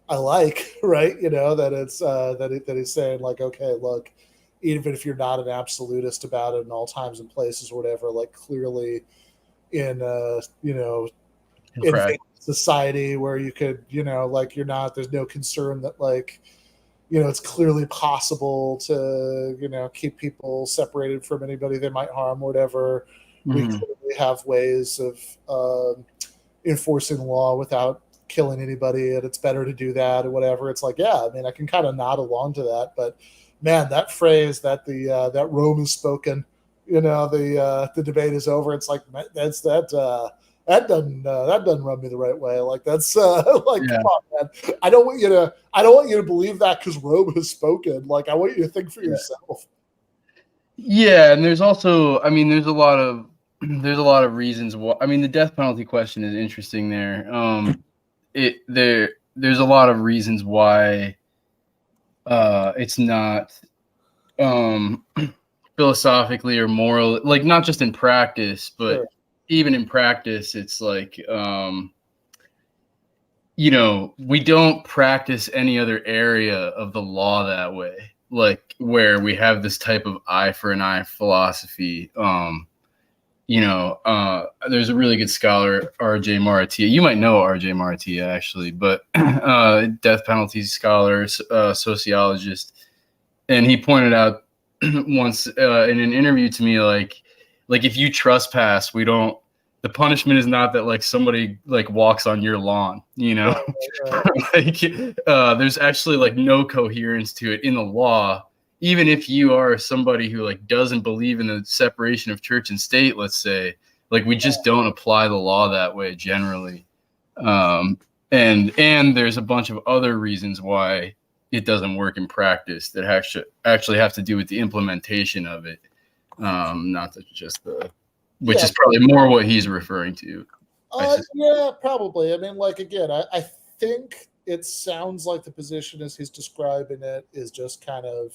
I like, right? That it's that he's saying like, okay, look, even if you're not an absolutist about it in all times and places or whatever, like clearly in in society where you could, like there's no concern that like, it's clearly possible to, keep people separated from anybody they might harm or whatever. We clearly have ways of enforcing the law without killing anybody, and it's better to do that or whatever. It's like, yeah, I mean, I can kind of nod along to that, but man, that phrase that that Rome is spoken, the debate is over. It's like, that doesn't rub me the right way. Like that's like, yeah. Come on, man. I don't want you to believe that because Rome has spoken. Like I want you to think for yourself.
Yeah, and there's also, I mean, there's a lot of reasons why. I mean, the death penalty question is interesting there. There's a lot of reasons why it's not philosophically or moral, like not just in practice, but sure. Even in practice, it's like, we don't practice any other area of the law that way, like where we have this type of eye for an eye philosophy. There's a really good scholar, R.J. Maratia. You might know R.J. Maratia, actually, but death penalty scholar, sociologist. And he pointed out once in an interview to me, like if you trespass, the punishment is not that like somebody like walks on your lawn, like there's actually like no coherence to it in the law. Even if you are somebody who like doesn't believe in the separation of church and state, let's say, like we just don't apply the law that way generally. And there's a bunch of other reasons why it doesn't work in practice that actually have to do with the implementation of it. Not just which is probably more what he's referring to.
Yeah, probably. I mean, like, again, I think it sounds like the position as he's describing it is just kind of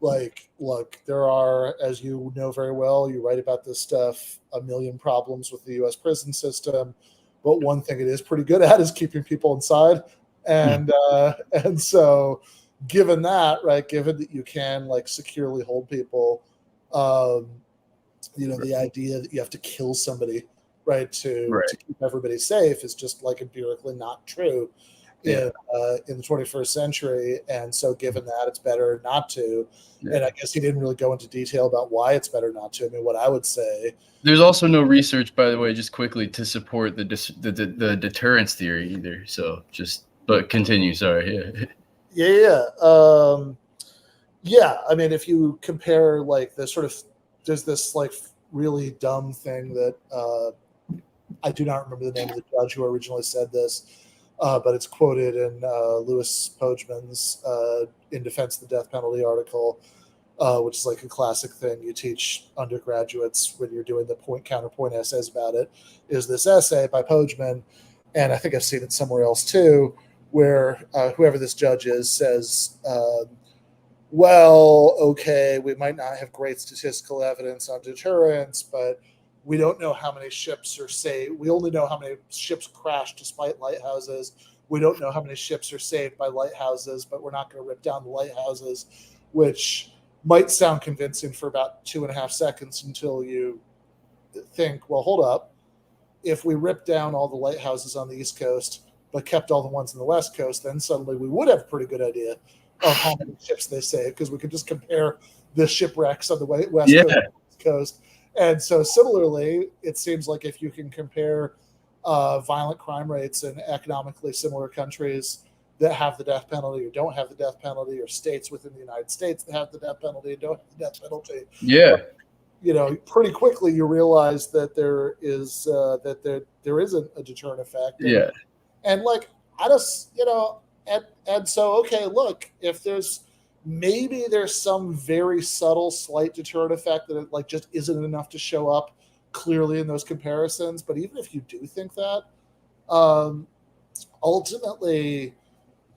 like, look, there are, as you know very well, you write about this stuff, a million problems with the U.S. prison system, but one thing it is pretty good at is keeping people inside. And so given that, right, given that you can like securely hold people, the idea that you have to kill somebody, right, to keep everybody safe is just like empirically not true in the 21st century. And so given that, it's better not to. Yeah. And I guess he didn't really go into detail about why it's better not to. I mean, what I would say,
there's also no research, by the way, just quickly, to support the deterrence theory either. So but continue. Sorry.
Yeah. I mean, if you compare like the sort of, there's this like really dumb thing that I do not remember the name of the judge who originally said this, but it's quoted in Louis Pojman's In Defense of the Death Penalty article, which is like a classic thing you teach undergraduates when you're doing the counterpoint essays about it, is this essay by Pojman, and I think I've seen it somewhere else too, where whoever this judge is says, well, okay, we might not have great statistical evidence on deterrence, but we don't know how many ships are saved. We only know how many ships crash despite lighthouses. We don't know how many ships are saved by lighthouses, but we're not going to rip down the lighthouses, which might sound convincing for about 2.5 seconds until you think, well, hold up. If we ripped down all the lighthouses on the East Coast, but kept all the ones on the West Coast, then suddenly we would have a pretty good idea of how many ships they saved, because we could just compare the shipwrecks on the West Coast and the East Coast. And so similarly, it seems like if you can compare violent crime rates in economically similar countries that have the death penalty or don't have the death penalty, or states within the United States that have the death penalty and don't have the death penalty.
Yeah.
Pretty quickly you realize that there isn't a deterrent effect. And like, I just, and so, okay, look, if there's some very subtle, slight deterrent effect that it like just isn't enough to show up clearly in those comparisons. But even if you do think that, ultimately,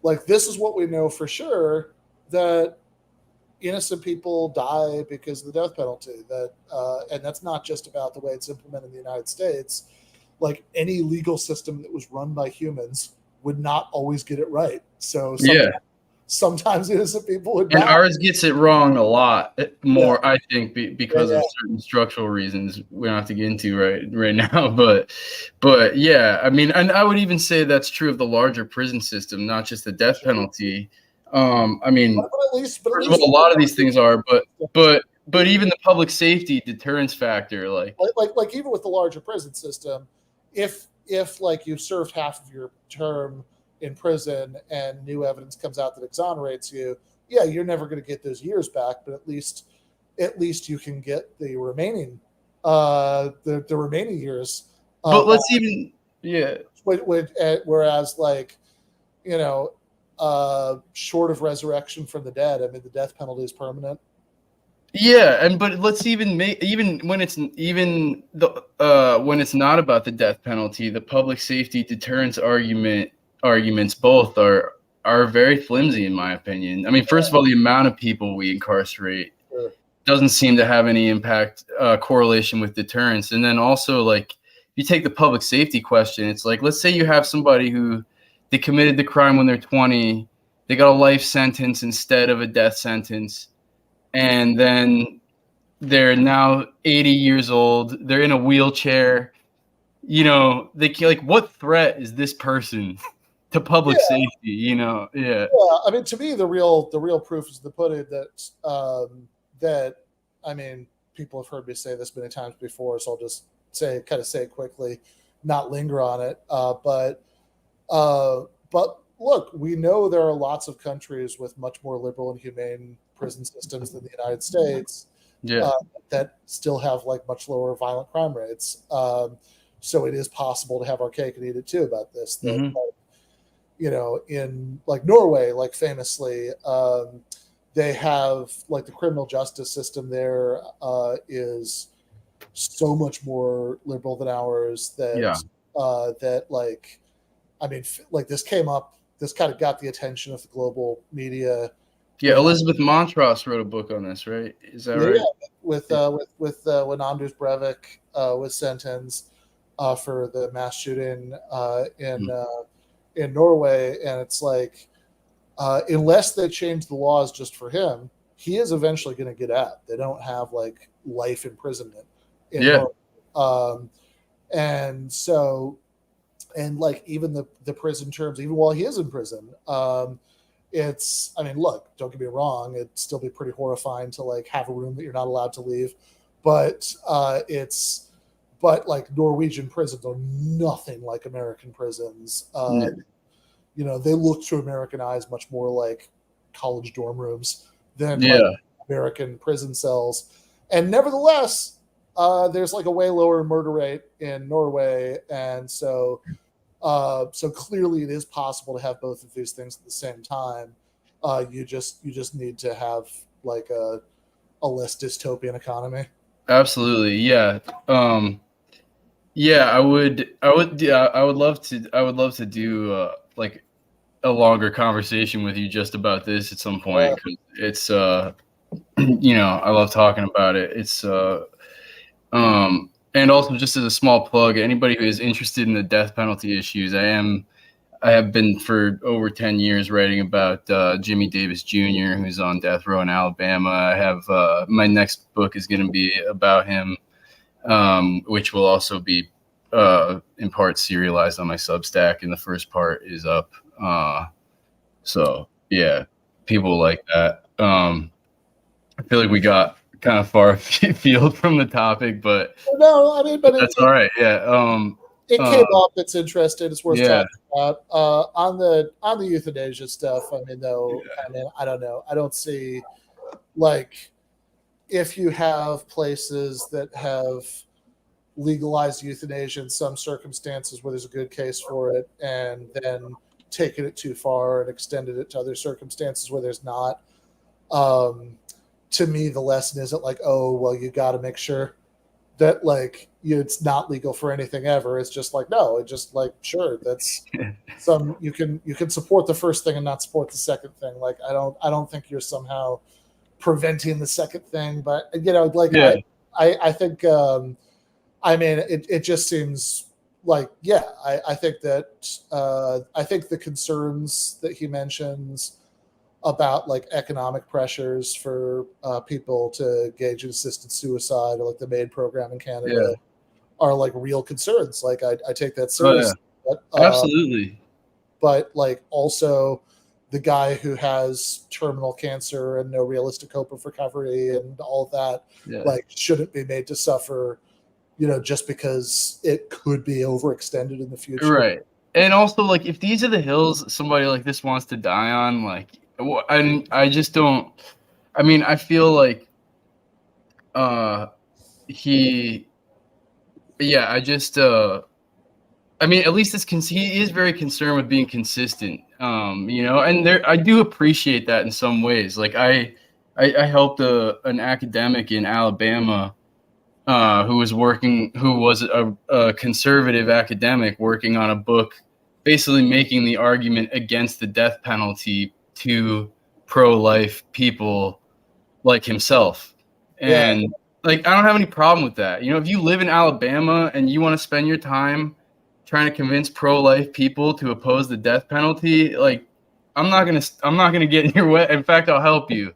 like, this is what we know for sure, that innocent people die because of the death penalty. And that's not just about the way it's implemented in the United States. Like, any legal system that was run by humans would not always get it right. So sometimes innocent people would die.
And ours gets it wrong a lot more, I think, because of certain structural reasons we don't have to get into right now. But yeah, I mean, and I would even say that's true of the larger prison system, not just the death penalty. I mean, but at least a lot of these things are, but even the public safety deterrence factor, like
even with the larger prison system, if like you served half of your term in prison and new evidence comes out that exonerates you, you're never going to get those years back, but at least you can get the remaining the remaining years.
But let's even
whereas, like, short of resurrection from the dead, I mean, the death penalty is permanent.
But let's even when it's not about the death penalty, the public safety deterrence arguments both are very flimsy, in my opinion. I mean, first of all, the amount of people we incarcerate doesn't seem to have any impact correlation with deterrence. And then also, like, if you take the public safety question, it's like, let's say you have somebody who they committed the crime when they're 20, they got a life sentence instead of a death sentence, and then they're now 80 years old, they're in a wheelchair, they can, like, what threat is this person to public safety?
I mean, to me, the real proof is the pudding that I mean, people have heard me say this many times before, so I'll just say it quickly, not linger on it. But look, we know there are lots of countries with much more liberal and humane prison systems than the United States that still have, like, much lower violent crime rates. So it is possible to have our cake and eat it too about this. That, in, like, Norway, like, famously, they have, like, the criminal justice system there is so much more liberal than ours that like, I mean, like, this came up, this kind of got the attention of the global media.
Elizabeth Montross wrote a book on this, right? Is that right?
With when Anders Breivik was sentenced for the mass shooting in Norway, and it's like, unless they change the laws just for him, he is eventually going to get out. They don't have, like, life imprisonment in Norway. And so, and, like, even the prison terms, even while he is in prison, it's, I mean, look, don't get me wrong, it'd still be pretty horrifying to, like, have a room that you're not allowed to leave, but like, Norwegian prisons are nothing like American prisons. They look to American eyes much more like college dorm rooms than like American prison cells. And nevertheless, there's, like, a way lower murder rate in Norway, and so clearly it is possible to have both of these things at the same time. You just need to have, like, a less dystopian economy.
Absolutely, I would love to do like a longer conversation with you just about this at some point, because it's I love talking about it. It's and also, just as a small plug, anybody who is interested in the death penalty issues, I have been for over 10 years writing about Jimmy Davis Jr., who's on death row in Alabama. I have my next book is going to be about him, which will also be in part serialized on my Substack, and the first part is up. So yeah, people like that. I feel like we got kind of far afield from the topic, but
no, I mean, but
that's all right. Yeah.
It came up. It's interesting. It's worth
yeah.
talking about. On the euthanasia stuff. I mean, though, I don't know. I don't see, like, if you have places that have legalized euthanasia in some circumstances where there's a good case for it, and then taken it too far and extended it to other circumstances where there's not. To me, the lesson isn't like, oh, well, you got to make sure that, like, it's not legal for anything ever. It's just like, no, it's just like, sure, that's you can support the first thing and not support the second thing. Like, I don't think you're somehow preventing the second thing, but like, yeah. I think, I mean, it just seems like, yeah, I think that, I think the concerns that he mentions about, like, economic pressures for people to engage in assisted suicide, or like the MAID program in Canada, are like real concerns. Like, I take that seriously.
But, absolutely.
But, like, also the guy who has terminal cancer and no realistic hope of recovery and all of that, like, shouldn't be made to suffer, just because it could be overextended in the future.
Right. And also, like, if these are the hills somebody like this wants to die on, like, I just don't. I mean, I feel like I mean, at least he is very concerned with being consistent, and I do appreciate that in some ways. Like, I helped an academic in Alabama who was a conservative academic working on a book basically making the argument against the death penalty to pro-life people like himself. And like, I don't have any problem with that. If you live in Alabama and you want to spend your time trying to convince pro-life people to oppose the death penalty, like, I'm not gonna get in your way. In fact, I'll help you.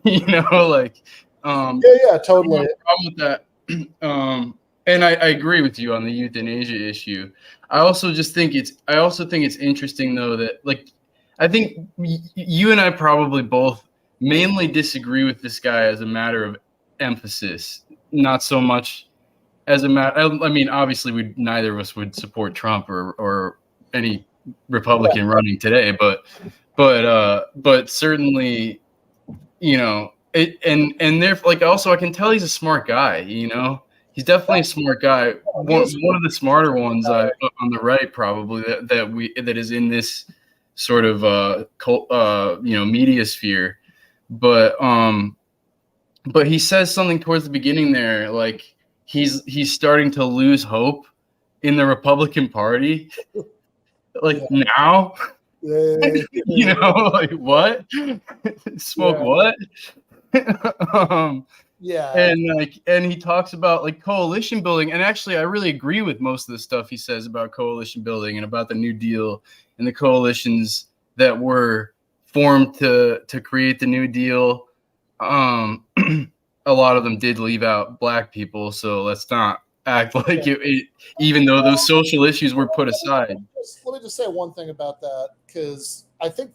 Like,
Totally.
No problem with that. And I agree with you on the euthanasia issue. I also think it's interesting, though, that, like, I think you and I probably both mainly disagree with this guy as a matter of emphasis, not so much as a matter. I mean, obviously, neither of us would support Trump or any Republican running today, but certainly, it and therefore, like, also I can tell he's a smart guy. He's definitely a smart guy. One of the smarter ones on the right, probably that is in this sort of media sphere, but he says something towards the beginning there, like he's starting to lose hope in the Republican Party, like now. Like, what? Smoke what? And he talks about, like, coalition building, and actually I really agree with most of the stuff he says about coalition building and about the New Deal and the coalitions that were formed to create the New Deal. A lot of them did leave out Black people, so let's not act like it even though those social issues were put aside.
Let me just say one thing about that, because I think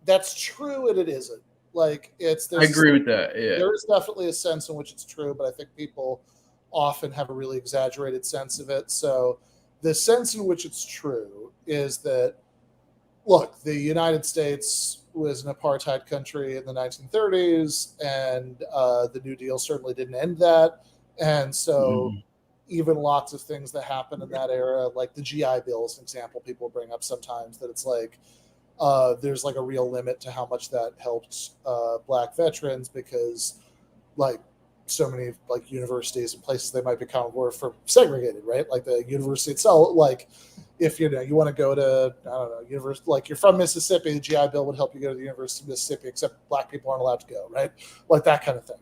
that's true and it isn't. Like, I
agree with that. Yeah,
there is definitely a sense in which it's true, but I think people often have a really exaggerated sense of it. So the sense in which it's true is that, look, the United States was an apartheid country in the 1930s, and the New Deal certainly didn't end that. And so even lots of things that happened in that era, like the GI Bill is an example people bring up sometimes, that it's like, there's like a real limit to how much that helped Black veterans, because, like, so many, like, universities and places they might become were segregated, right? Like the university itself, like, if you want to go to, I don't know, university, like, you're from Mississippi, the GI Bill would help you go to the University of Mississippi, except Black people aren't allowed to go, right? Like that kind of thing.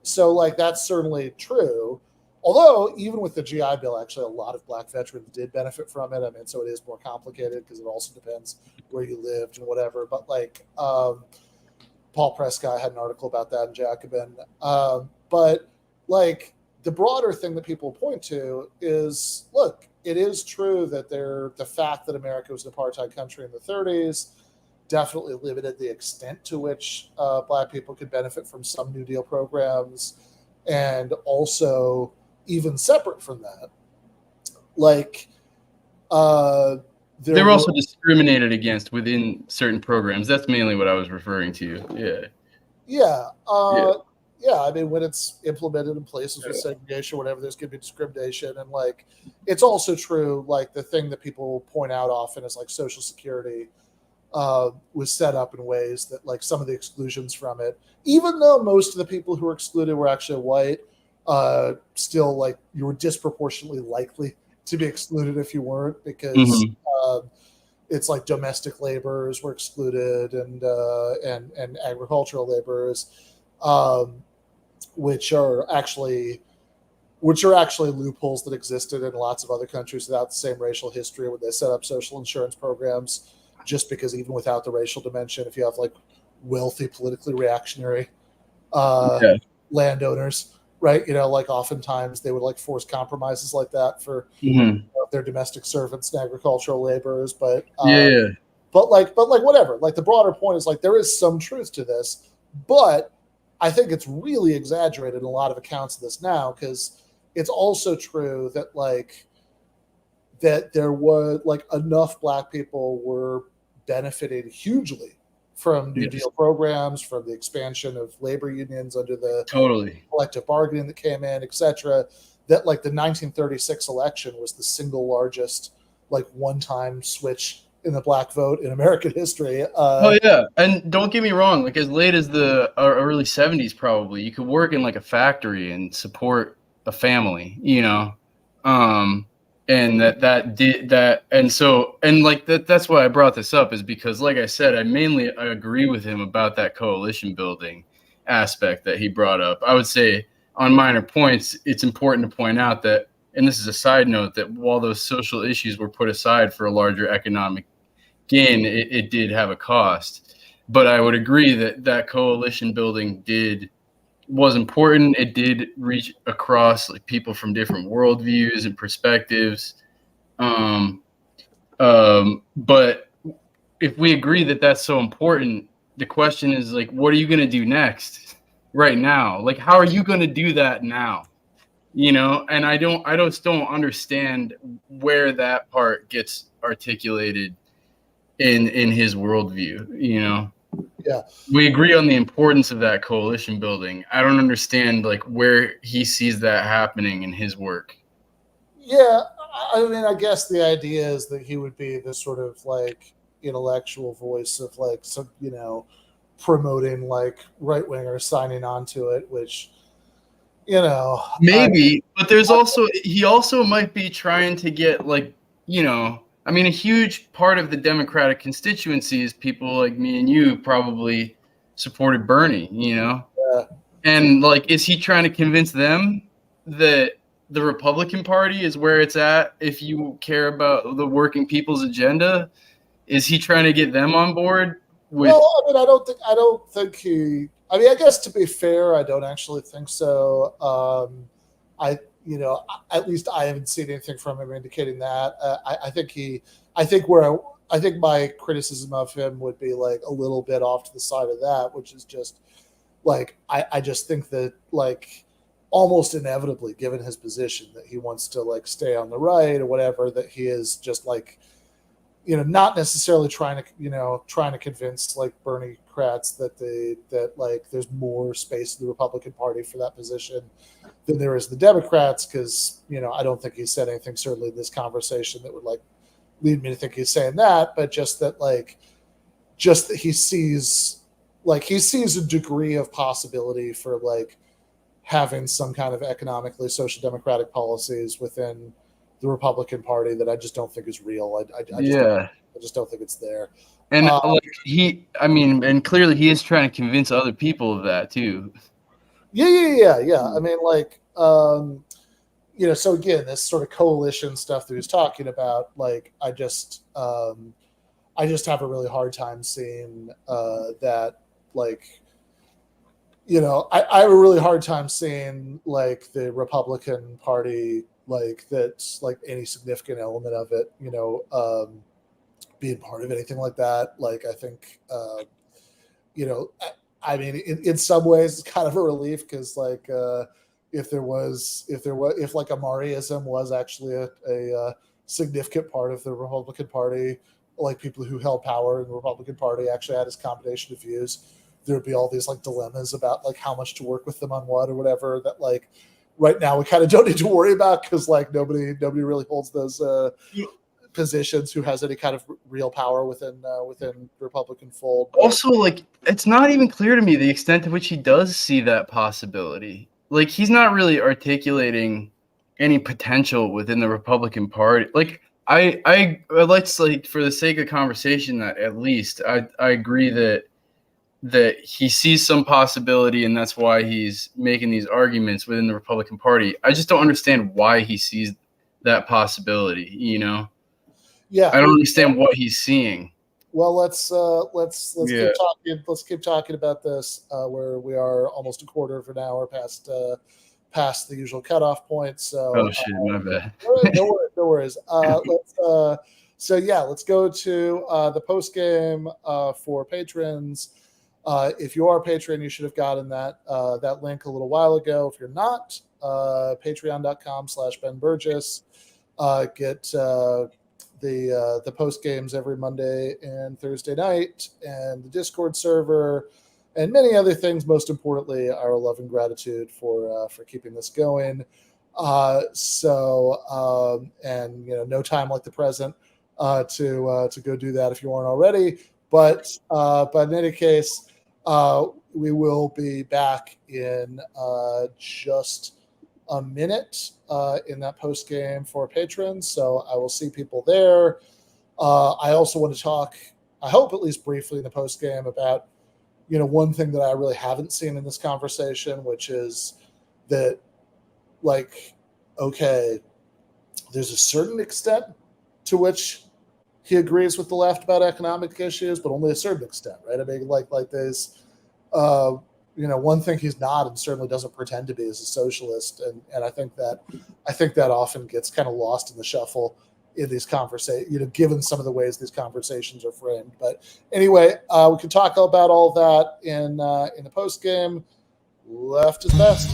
So, like, that's certainly true. Although, even with the GI Bill, actually, a lot of Black veterans did benefit from it. I mean, so it is more complicated because it also depends where you lived and whatever. But, like, Paul Prescott had an article about that in Jacobin. But, like the broader thing that people point to is, look, it is true that the fact that America was an apartheid country in the 30s definitely limited the extent to which Black people could benefit from some New Deal programs. And also, even separate from that, like,
they were also discriminated against within certain programs. That's mainly what I was referring to. Yeah.
Yeah. I mean, when it's implemented in places with segregation, whatever, there's going to be discrimination. And like, it's also true, like the thing that people point out often is like Social Security was set up in ways that like some of the exclusions from it, even though most of the people who were excluded were actually white, still like you were disproportionately likely to be excluded if you weren't, because it's like domestic laborers were excluded and agricultural laborers, which are actually loopholes that existed in lots of other countries without the same racial history when they set up social insurance programs. Just because even without the racial dimension, if you have like wealthy, politically reactionary landowners, right? You know, like oftentimes they would like force compromises like that for their domestic servants and agricultural laborers. But whatever. Like the broader point is like there is some truth to this, but I think it's really exaggerated in a lot of accounts of this now, because it's also true that like that there was like enough Black people were benefiting hugely from New Deal programs, from the expansion of labor unions under the collective bargaining that came in, etc., that like the 1936 election was the single largest like one-time switch in the Black vote in American history.
And don't get me wrong, like as late as the early 70s probably, you could work in like a factory and support a family, you know. And that's why I brought this up, is because, like I said, I agree with him about that coalition building aspect that he brought up. I would say on minor points, it's important to point out that, and this is a side note, that while those social issues were put aside for a larger economic gain, it did have a cost. But I would agree that coalition building was important. It did reach across like people from different worldviews and perspectives. But if we agree that that's so important, the question is like, what are you going to do next right now? Like, how are you going to do that now? You know, and I just don't understand where that part gets articulated in his worldview, you know?
Yeah.
We agree on the importance of that coalition building. I don't understand like where he sees that happening in his work.
Yeah, I mean, I guess the idea is that he would be this sort of like intellectual voice of like some, you know, promoting like right wingers signing on to it, which, you know,
maybe, but he also might be trying to get like, you know, I mean, a huge part of the Democratic constituency is people like me and you probably supported Bernie, you know? And like, is he trying to convince them that the Republican Party is where it's at if you care about the working people's agenda? Is he trying to get them on board?
Well, I mean, I don't think he. I mean, I guess to be fair, I don't actually think so. At least I haven't seen anything from him indicating that. I think my criticism of him would be like a little bit off to the side of that, which is just like, I just think that like almost inevitably, given his position, that he wants to like stay on the right or whatever, that he is just like, you know, not necessarily trying to convince like Bernie Kratz that like there's more space in the Republican Party for that position than there is the Democrats, because, you know, I don't think he said anything certainly in this conversation that would like lead me to think he's saying that, but just that he sees a degree of possibility for like having some kind of economically social democratic policies within the Republican Party that I just don't think is real. I just don't think it's there.
And and clearly he is trying to convince other people of that too.
Yeah. I mean, like, you know, so again, this sort of coalition stuff that he was talking about, like, I just have a really hard time seeing that, like, I have a really hard time seeing like the Republican Party, like that's like any significant element of it, being part of anything like that. Like I think, I mean, in some ways, it's kind of a relief because like if like Ahmariism was actually a significant part of the Republican Party, like people who held power in the Republican Party actually had this combination of views, there would be all these like dilemmas about like how much to work with them on what or whatever that like right now we kind of don't need to worry about because like nobody really holds those positions who has any kind of real power within the Republican fold.
Also, like, it's not even clear to me the extent to which he does see that possibility. Like, he's not really articulating any potential within the Republican Party. Like, I let's, like, for the sake of conversation, that at least I agree that he sees some possibility, and that's why he's making these arguments within the Republican Party. I just don't understand why he sees that possibility,
Yeah,
I don't understand what he's seeing.
Well, let's keep talking. Let's keep talking about this. Where we are almost a quarter of an hour past the usual cutoff point. So
shit, my bad.
No worries. Let's go to the post game for patrons. If you are a patron, you should have gotten that link a little while ago. If you're not, patreon.com/Ben Burgis. Get the post games every Monday and Thursday night, and the Discord server, and many other things. Most importantly, our love and gratitude for keeping this going. No time like the present to go do that if you aren't already. But in any case, we will be back in just a minute in that post game for patrons. So I will see people there. I also want to talk, I hope at least briefly in the post game, about one thing that I really haven't seen in this conversation, which is that, like, okay, there's a certain extent to which he agrees with the left about economic issues, but only a certain extent, right? I mean, like there's one thing he's not, and certainly doesn't pretend to be, is a socialist, and I think that often gets kind of lost in the shuffle in these conversations, given some of the ways these conversations are framed. But anyway, we can talk about all that in the post game. Left is best.